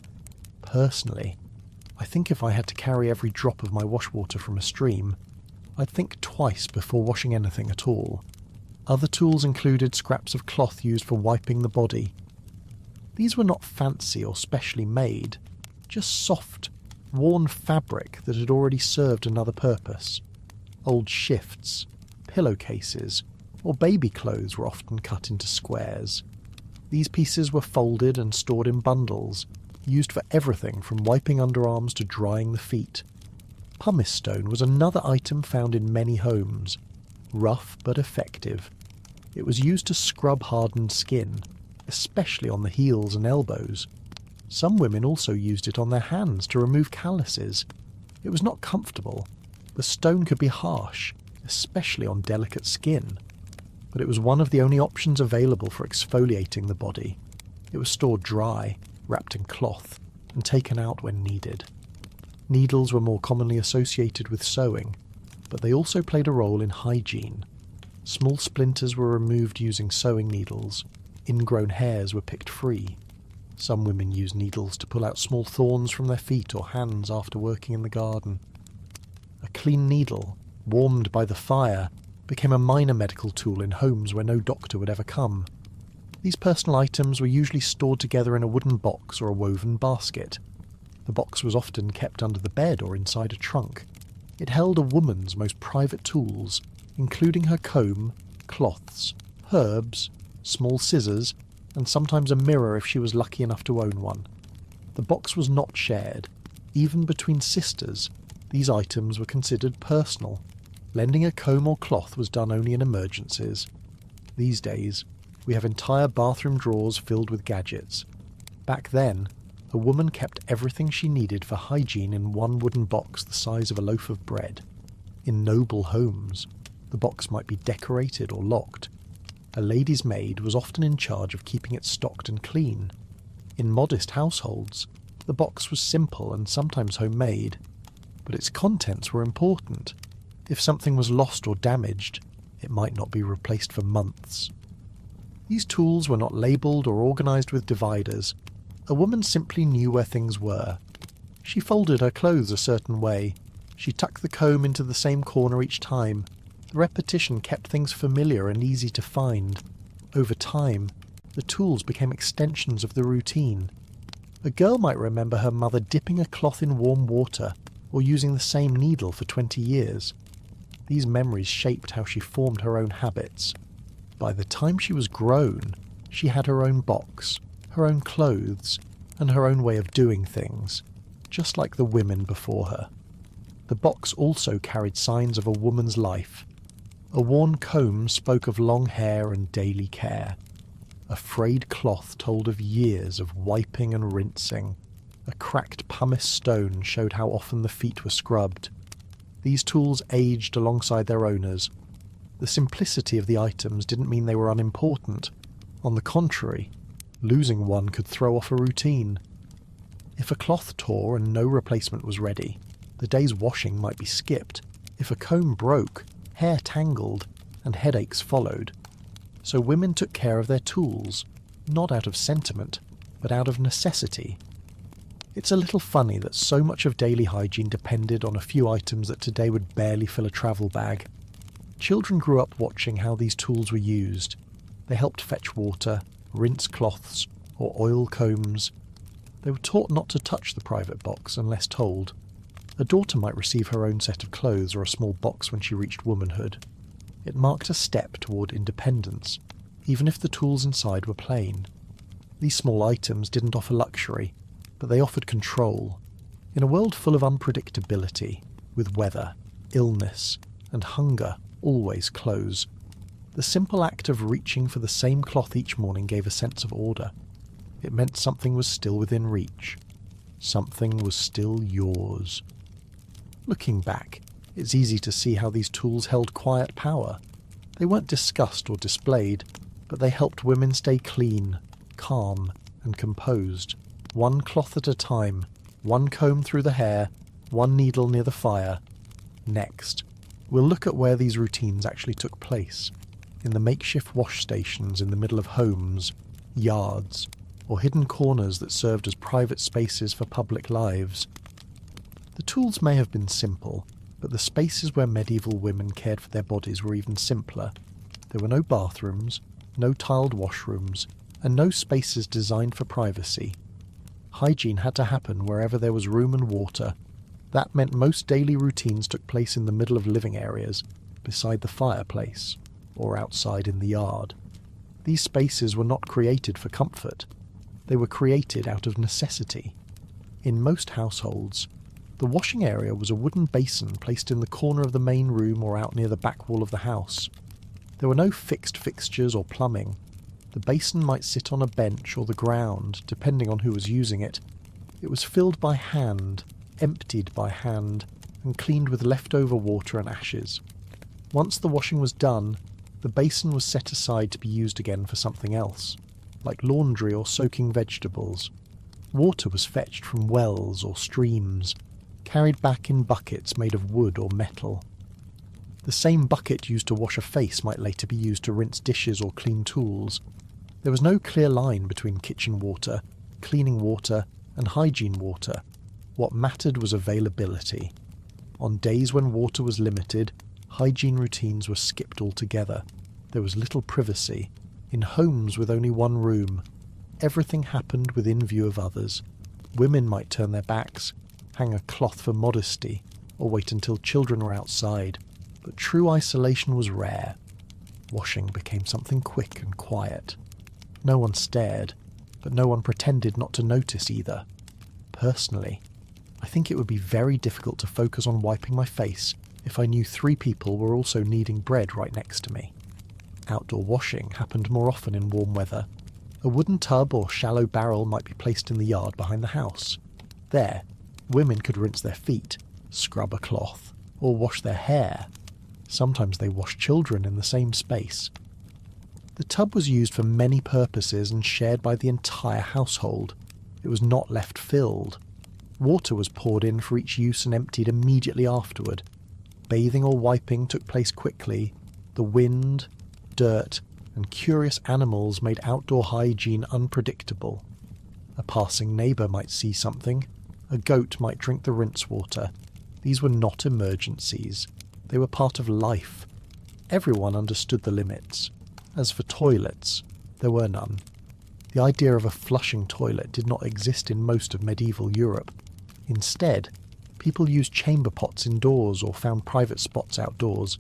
Personally, I think if I had to carry every drop of my wash water from a stream, I'd think twice before washing anything at all. Other tools included scraps of cloth used for wiping the body. These were not fancy or specially made, just soft, worn fabric that had already served another purpose. Old shifts, pillowcases, or baby clothes were often cut into squares. These pieces were folded and stored in bundles, used for everything from wiping underarms to drying the feet. Pumice stone was another item found in many homes, rough but effective. It was used to scrub hardened skin, especially on the heels and elbows. Some women also used it on their hands to remove calluses. It was not comfortable. The stone could be harsh, especially on delicate skin, but it was one of the only options available for exfoliating the body. It was stored dry, wrapped in cloth, and taken out when needed. Needles were more commonly associated with sewing, but they also played a role in hygiene. Small splinters were removed using sewing needles. Ingrown hairs were picked free. Some women used needles to pull out small thorns from their feet or hands after working in the garden. A clean needle, warmed by the fire, became a minor medical tool in homes where no doctor would ever come. These personal items were usually stored together in a wooden box or a woven basket. The box was often kept under the bed or inside a trunk. It held a woman's most private tools, including her comb, cloths, herbs, small scissors, and sometimes a mirror if she was lucky enough to own one. The box was not shared. Even between sisters, these items were considered personal. Lending a comb or cloth was done only in emergencies. These days, we have entire bathroom drawers filled with gadgets. Back then, a woman kept everything she needed for hygiene in one wooden box the size of a loaf of bread. In noble homes, the box might be decorated or locked. A lady's maid was often in charge of keeping it stocked and clean. In modest households, the box was simple and sometimes homemade, but its contents were important. If something was lost or damaged, it might not be replaced for months. These tools were not labelled or organised with dividers. A woman simply knew where things were. She folded her clothes a certain way. She tucked the comb into the same corner each time. The repetition kept things familiar and easy to find. Over time, the tools became extensions of the routine. A girl might remember her mother dipping a cloth in warm water or using the same needle for 20 years. These memories shaped how she formed her own habits. By the time she was grown, she had her own box, her own clothes, and her own way of doing things, just like the women before her. The box also carried signs of a woman's life. A worn comb spoke of long hair and daily care. A frayed cloth told of years of wiping and rinsing. A cracked pumice stone showed how often the feet were scrubbed. These tools aged alongside their owners. The simplicity of the items didn't mean they were unimportant. On the contrary, losing one could throw off a routine. If a cloth tore and no replacement was ready, the day's washing might be skipped. If a comb broke, hair tangled, and headaches followed. So women took care of their tools, not out of sentiment, but out of necessity. It's a little funny that so much of daily hygiene depended on a few items that today would barely fill a travel bag. Children grew up watching how these tools were used. They helped fetch water, rinse cloths, or oil combs. They were taught not to touch the private box unless told. A daughter might receive her own set of clothes or a small box when she reached womanhood. It marked a step toward independence, even if the tools inside were plain. These small items didn't offer luxury, but they offered control. In a world full of unpredictability, with weather, illness, and hunger always close, the simple act of reaching for the same cloth each morning gave a sense of order. It meant something was still within reach. Something was still yours. Looking back, it's easy to see how these tools held quiet power. They weren't discussed or displayed, but they helped women stay clean, calm, and composed. One cloth at a time, one comb through the hair, one needle near the fire. Next, we'll look at where these routines actually took place. In the makeshift wash stations in the middle of homes, yards, or hidden corners that served as private spaces for public lives. The tools may have been simple, but the spaces where medieval women cared for their bodies were even simpler. There were no bathrooms, no tiled washrooms, and no spaces designed for privacy. Hygiene had to happen wherever there was room and water. That meant most daily routines took place in the middle of living areas, beside the fireplace or outside in the yard. These spaces were not created for comfort. They were created out of necessity. In most households, the washing area was a wooden basin placed in the corner of the main room or out near the back wall of the house. There were no fixed fixtures or plumbing. The basin might sit on a bench or the ground, depending on who was using it. It was filled by hand, emptied by hand, and cleaned with leftover water and ashes. Once the washing was done, the basin was set aside to be used again for something else, like laundry or soaking vegetables. Water was fetched from wells or streams, carried back in buckets made of wood or metal. The same bucket used to wash a face might later be used to rinse dishes or clean tools. There was no clear line between kitchen water, cleaning water, and hygiene water. What mattered was availability. On days when water was limited, hygiene routines were skipped altogether. There was little privacy. In homes with only one room, everything happened within view of others. Women might turn their backs, hang a cloth for modesty, or wait until children were outside. But true isolation was rare. Washing became something quick and quiet. No one stared, but no one pretended not to notice either. Personally, I think it would be very difficult to focus on wiping my face if I knew 3 people were also kneading bread right next to me. Outdoor washing happened more often in warm weather. A wooden tub or shallow barrel might be placed in the yard behind the house. There, women could rinse their feet, scrub a cloth, or wash their hair. Sometimes they washed children in the same space. The tub was used for many purposes and shared by the entire household. It was not left filled. Water was poured in for each use and emptied immediately afterward. Bathing or wiping took place quickly. The wind, dirt, and curious animals made outdoor hygiene unpredictable. A passing neighbour might see something. A goat might drink the rinse water. These were not emergencies. They were part of life. Everyone understood the limits. As for toilets, there were none. The idea of a flushing toilet did not exist in most of medieval Europe. Instead, people used chamber pots indoors or found private spots outdoors.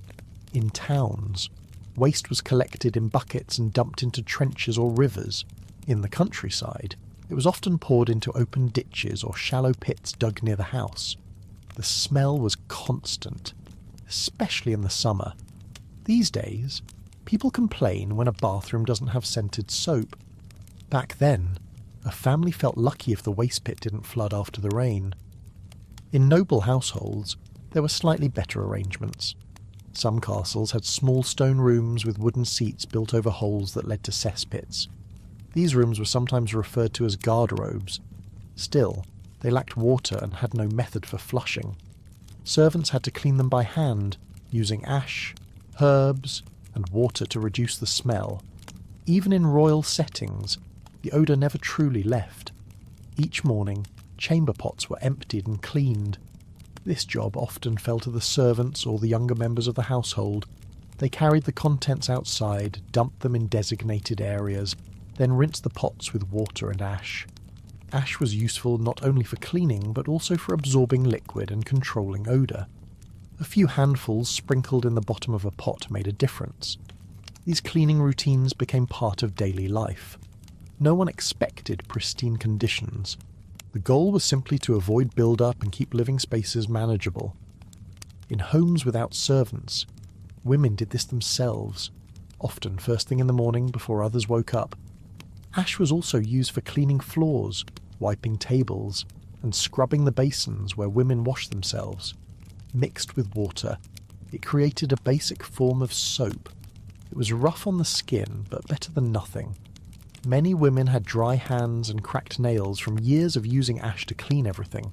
In towns, waste was collected in buckets and dumped into trenches or rivers. In the countryside, it was often poured into open ditches or shallow pits dug near the house. The smell was constant, especially in the summer. These days, people complain when a bathroom doesn't have scented soap. Back then, a family felt lucky if the waste pit didn't flood after the rain. In noble households, there were slightly better arrangements. Some castles had small stone rooms with wooden seats built over holes that led to cesspits. These rooms were sometimes referred to as garderobes. Still, they lacked water and had no method for flushing. Servants had to clean them by hand, using ash, herbs, and water to reduce the smell. Even in royal settings, the odour never truly left. Each morning, chamber pots were emptied and cleaned. This job often fell to the servants or the younger members of the household. They carried the contents outside, dumped them in designated areas, then rinsed the pots with water and ash. Ash was useful not only for cleaning, but also for absorbing liquid and controlling odour. A few handfuls sprinkled in the bottom of a pot made a difference. These cleaning routines became part of daily life. No one expected pristine conditions. The goal was simply to avoid build-up and keep living spaces manageable. In homes without servants, women did this themselves, often first thing in the morning before others woke up. Ash was also used for cleaning floors, wiping tables, and scrubbing the basins where women washed themselves. Mixed with water, it created a basic form of soap. It was rough on the skin, but better than nothing. Many women had dry hands and cracked nails from years of using ash to clean everything.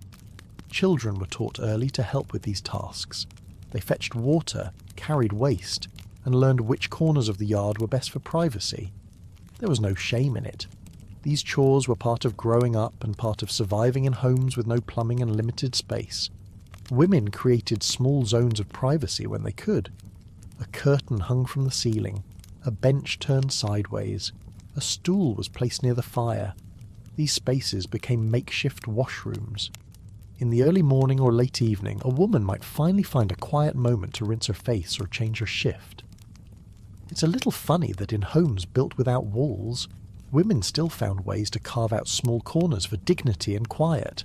Children were taught early to help with these tasks. They fetched water, carried waste, and learned which corners of the yard were best for privacy. There was no shame in it. These chores were part of growing up and part of surviving in homes with no plumbing and limited space. Women created small zones of privacy when they could. A curtain hung from the ceiling, a bench turned sideways, a stool was placed near the fire. These spaces became makeshift washrooms. In the early morning or late evening, a woman might finally find a quiet moment to rinse her face or change her shift. It's a little funny that in homes built without walls, women still found ways to carve out small corners for dignity and quiet.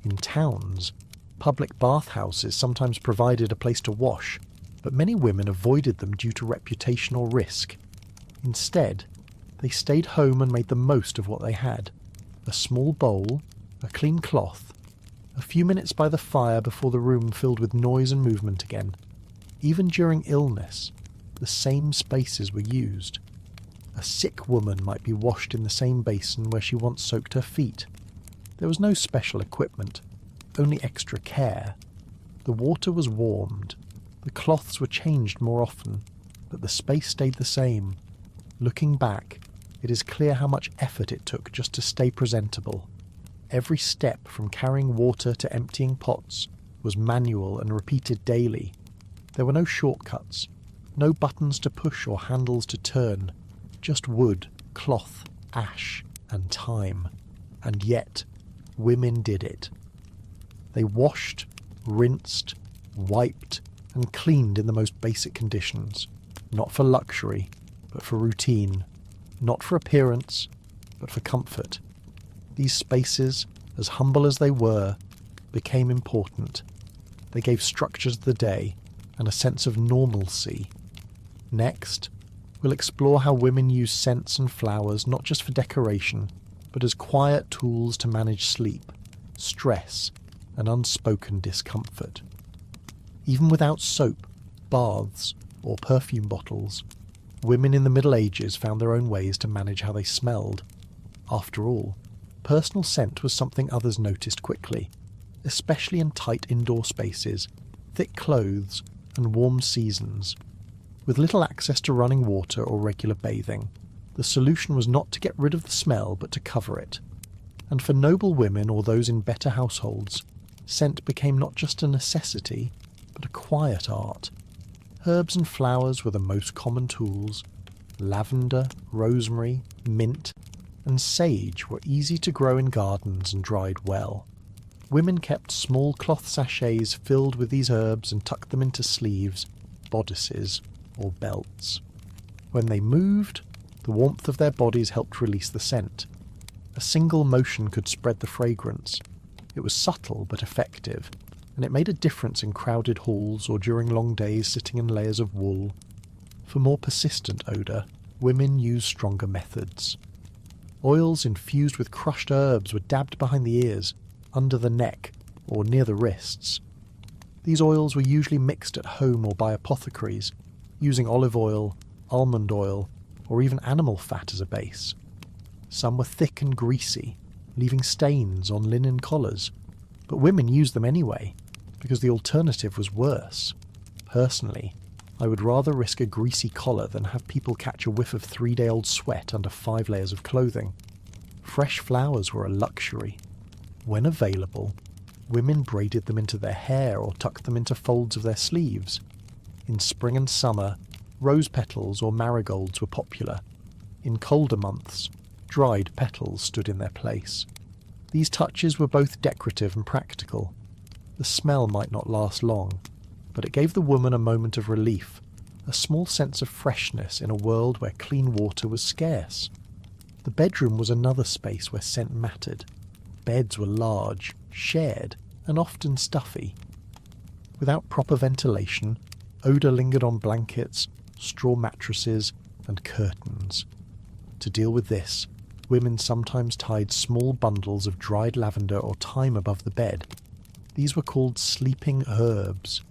In towns, public bathhouses sometimes provided a place to wash, but many women avoided them due to reputational risk. Instead, they stayed home and made the most of what they had: a small bowl, a clean cloth, a few minutes by the fire before the room filled with noise and movement again. Even during illness, the same spaces were used. A sick woman might be washed in the same basin where she once soaked her feet. There was no special equipment, only extra care. The water was warmed, the cloths were changed more often, but the space stayed the same. Looking back, it is clear how much effort it took just to stay presentable. Every step from carrying water to emptying pots was manual and repeated daily. There were no shortcuts, no buttons to push or handles to turn, just wood, cloth, ash, and time. And yet, women did it. They washed, rinsed, wiped, and cleaned in the most basic conditions, not for luxury, but for routine, not for appearance, but for comfort. These spaces, as humble as they were, became important. They gave structure to the day and a sense of normalcy. Next, we'll explore how women use scents and flowers not just for decoration, but as quiet tools to manage sleep, stress, and unspoken discomfort. Even without soap, baths, or perfume bottles, women in the Middle Ages found their own ways to manage how they smelled. After all, personal scent was something others noticed quickly, especially in tight indoor spaces, thick clothes, and warm seasons. With little access to running water or regular bathing, the solution was not to get rid of the smell but to cover it. And for noble women or those in better households, scent became not just a necessity, but a quiet art. Herbs and flowers were the most common tools. Lavender, rosemary, mint, and sage were easy to grow in gardens and dried well. Women kept small cloth sachets filled with these herbs and tucked them into sleeves, bodices, or belts. When they moved, the warmth of their bodies helped release the scent. A single motion could spread the fragrance. It was subtle but effective, and it made a difference in crowded halls or during long days sitting in layers of wool. For more persistent odour, women used stronger methods. Oils infused with crushed herbs were dabbed behind the ears, under the neck, or near the wrists. These oils were usually mixed at home or by apothecaries, using olive oil, almond oil, or even animal fat as a base. Some were thick and greasy, leaving stains on linen collars, but women used them anyway, because the alternative was worse. Personally, I would rather risk a greasy collar than have people catch a whiff of 3-day-old sweat under 5 layers of clothing. Fresh flowers were a luxury. When available, women braided them into their hair or tucked them into folds of their sleeves. In spring and summer, rose petals or marigolds were popular. In colder months, dried petals stood in their place. These touches were both decorative and practical. The smell might not last long, but it gave the woman a moment of relief, a small sense of freshness in a world where clean water was scarce. The bedroom was another space where scent mattered. Beds were large, shared, and often stuffy. Without proper ventilation, odour lingered on blankets, straw mattresses, and curtains. To deal with this, women sometimes tied small bundles of dried lavender or thyme above the bed. These were called sleeping herbs.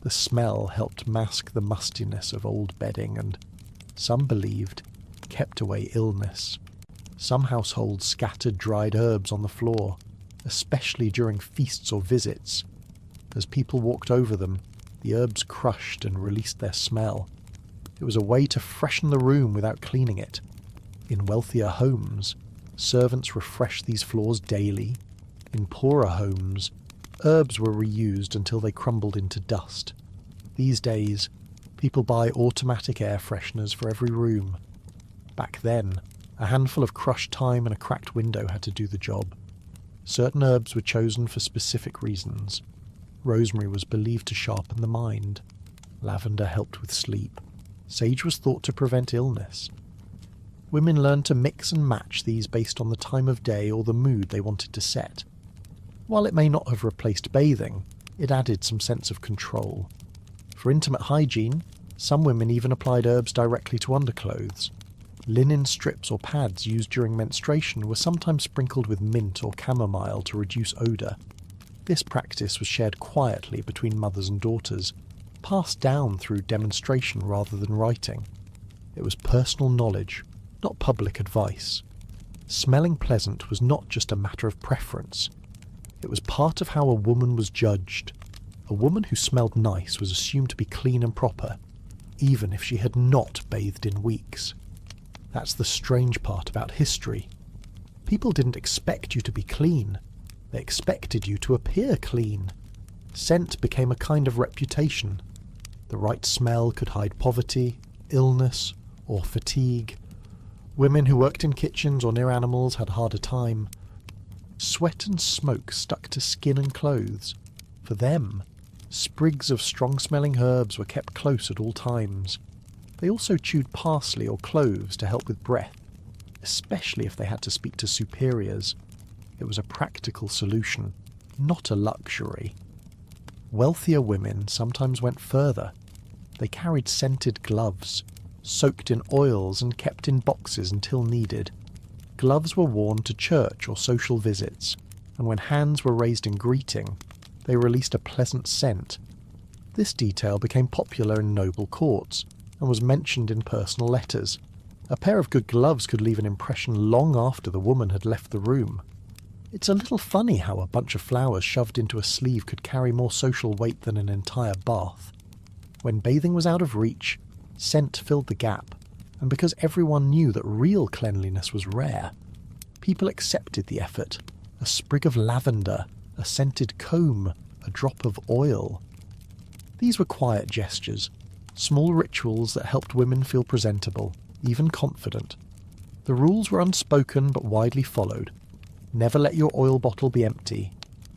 The smell helped mask the mustiness of old bedding and, some believed, kept away illness. Some households scattered dried herbs on the floor, especially during feasts or visits. As people walked over them, the herbs crushed and released their smell. It was a way to freshen the room without cleaning it. In wealthier homes, servants refreshed these floors daily. In poorer homes, herbs were reused until they crumbled into dust. These days, people buy automatic air fresheners for every room. Back then, a handful of crushed thyme and a cracked window had to do the job. Certain herbs were chosen for specific reasons. Rosemary was believed to sharpen the mind. Lavender helped with sleep. Sage was thought to prevent illness. Women learned to mix and match these based on the time of day or the mood they wanted to set. While it may not have replaced bathing, it added some sense of control. For intimate hygiene, some women even applied herbs directly to underclothes. Linen strips or pads used during menstruation were sometimes sprinkled with mint or chamomile to reduce odour. This practice was shared quietly between mothers and daughters, passed down through demonstration rather than writing. It was personal knowledge, not public advice. Smelling pleasant was not just a matter of preference. It was part of how a woman was judged. A woman who smelled nice was assumed to be clean and proper, even if she had not bathed in weeks. That's the strange part about history. People didn't expect you to be clean. They expected you to appear clean. Scent became a kind of reputation. The right smell could hide poverty, illness, or fatigue. Women who worked in kitchens or near animals had a harder time. Sweat and smoke stuck to skin and clothes. For them, sprigs of strong-smelling herbs were kept close at all times. They also chewed parsley or cloves to help with breath, especially if they had to speak to superiors. It was a practical solution, not a luxury. Wealthier women sometimes went further. They carried scented gloves, soaked in oils and kept in boxes until needed. Gloves were worn to church or social visits, and when hands were raised in greeting, they released a pleasant scent. This detail became popular in noble courts, and was mentioned in personal letters. A pair of good gloves could leave an impression long after the woman had left the room. It's a little funny how a bunch of flowers shoved into a sleeve could carry more social weight than an entire bath. When bathing was out of reach, scent filled the gap, and because everyone knew that real cleanliness was rare, people accepted the effort. A sprig of lavender, a scented comb, a drop of oil. These were quiet gestures, small rituals that helped women feel presentable, even confident. The rules were unspoken but widely followed. Never let your oil bottle be empty.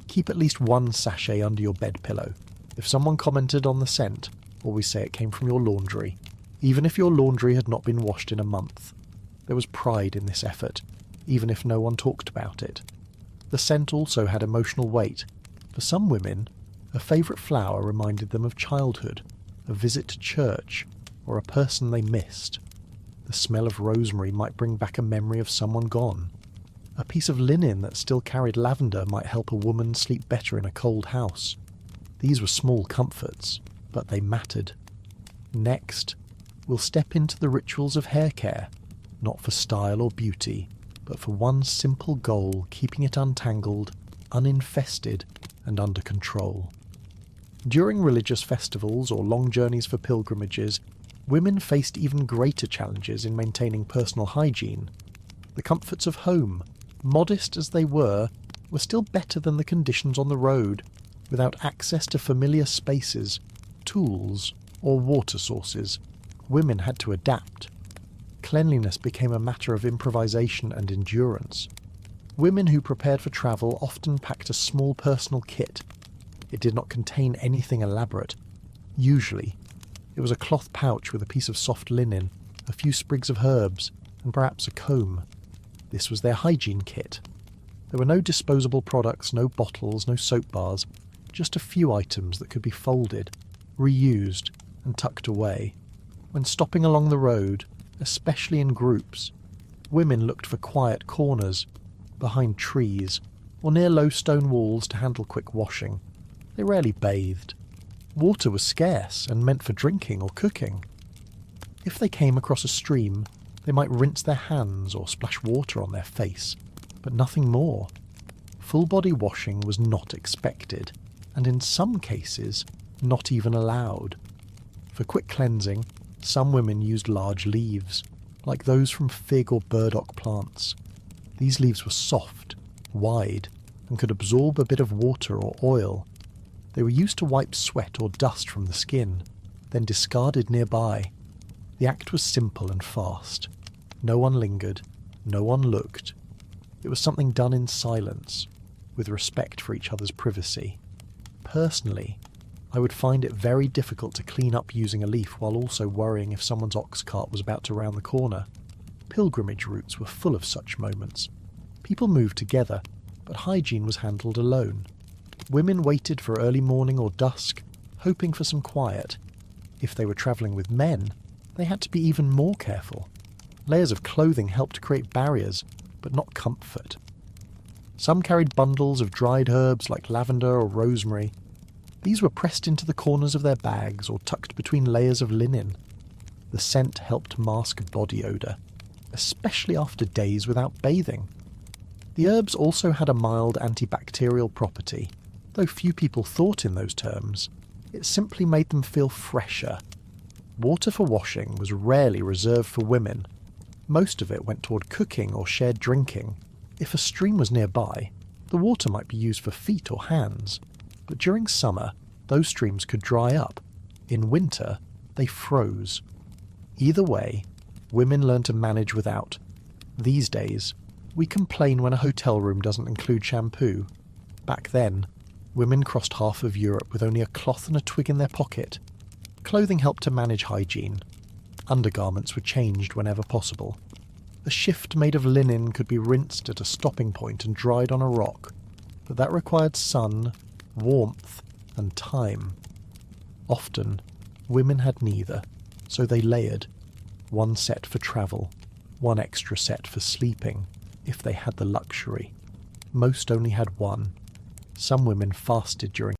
Keep at least one sachet under your bed pillow. If someone commented on the scent, always say it came from your laundry, even if your laundry had not been washed in a month. There was pride in this effort, even if no one talked about it. The scent also had emotional weight. For some women, a favourite flower reminded them of childhood, a visit to church, or a person they missed. The smell of rosemary might bring back a memory of someone gone. A piece of linen that still carried lavender might help a woman sleep better in a cold house. These were small comforts, but they mattered. Next, we'll step into the rituals of hair care, not for style or beauty, but for one simple goal: keeping it untangled, uninfested, and under control. During religious festivals or long journeys for pilgrimages, women faced even greater challenges in maintaining personal hygiene. The comforts of home, modest as they were still better than the conditions on the road. Without access to familiar spaces, tools, or water sources, women had to adapt. Cleanliness became a matter of improvisation and endurance. Women who prepared for travel often packed a small personal kit. It did not contain anything elaborate. Usually, it was a cloth pouch with a piece of soft linen, a few sprigs of herbs, and perhaps a comb. This was their hygiene kit. There were no disposable products, no bottles, no soap bars, just a few items that could be folded, reused, and tucked away. When stopping along the road, especially in groups, women looked for quiet corners, behind trees, or near low stone walls to handle quick washing. They rarely bathed. Water was scarce and meant for drinking or cooking. If they came across a stream, they might rinse their hands or splash water on their face, but nothing more. Full-body washing was not expected, and in some cases, not even allowed. For quick cleansing, some women used large leaves, like those from fig or burdock plants. These leaves were soft, wide, and could absorb a bit of water or oil. They were used to wipe sweat or dust from the skin, then discarded nearby. The act was simple and fast. No one lingered, no one looked. It was something done in silence, with respect for each other's privacy. Personally, I would find it very difficult to clean up using a leaf while also worrying if someone's ox cart was about to round the corner. Pilgrimage routes were full of such moments. People moved together, but hygiene was handled alone. Women waited for early morning or dusk, hoping for some quiet. If they were travelling with men, they had to be even more careful. Layers of clothing helped create barriers, but not comfort. Some carried bundles of dried herbs like lavender or rosemary. These were pressed into the corners of their bags or tucked between layers of linen. The scent helped mask body odour, especially after days without bathing. The herbs also had a mild antibacterial property, though few people thought in those terms. It simply made them feel fresher. Water for washing was rarely reserved for women. Most of it went toward cooking or shared drinking. If a stream was nearby, the water might be used for feet or hands. But during summer, those streams could dry up. In winter, they froze. Either way, women learned to manage without. These days, we complain when a hotel room doesn't include shampoo. Back then, women crossed half of Europe with only a cloth and a twig in their pocket. Clothing helped to manage hygiene. Undergarments were changed whenever possible. A shift made of linen could be rinsed at a stopping point and dried on a rock, but that required sun, warmth, and time. Often, women had neither, so they layered. One set for travel, one extra set for sleeping, if they had the luxury. Most only had one. Some women fasted during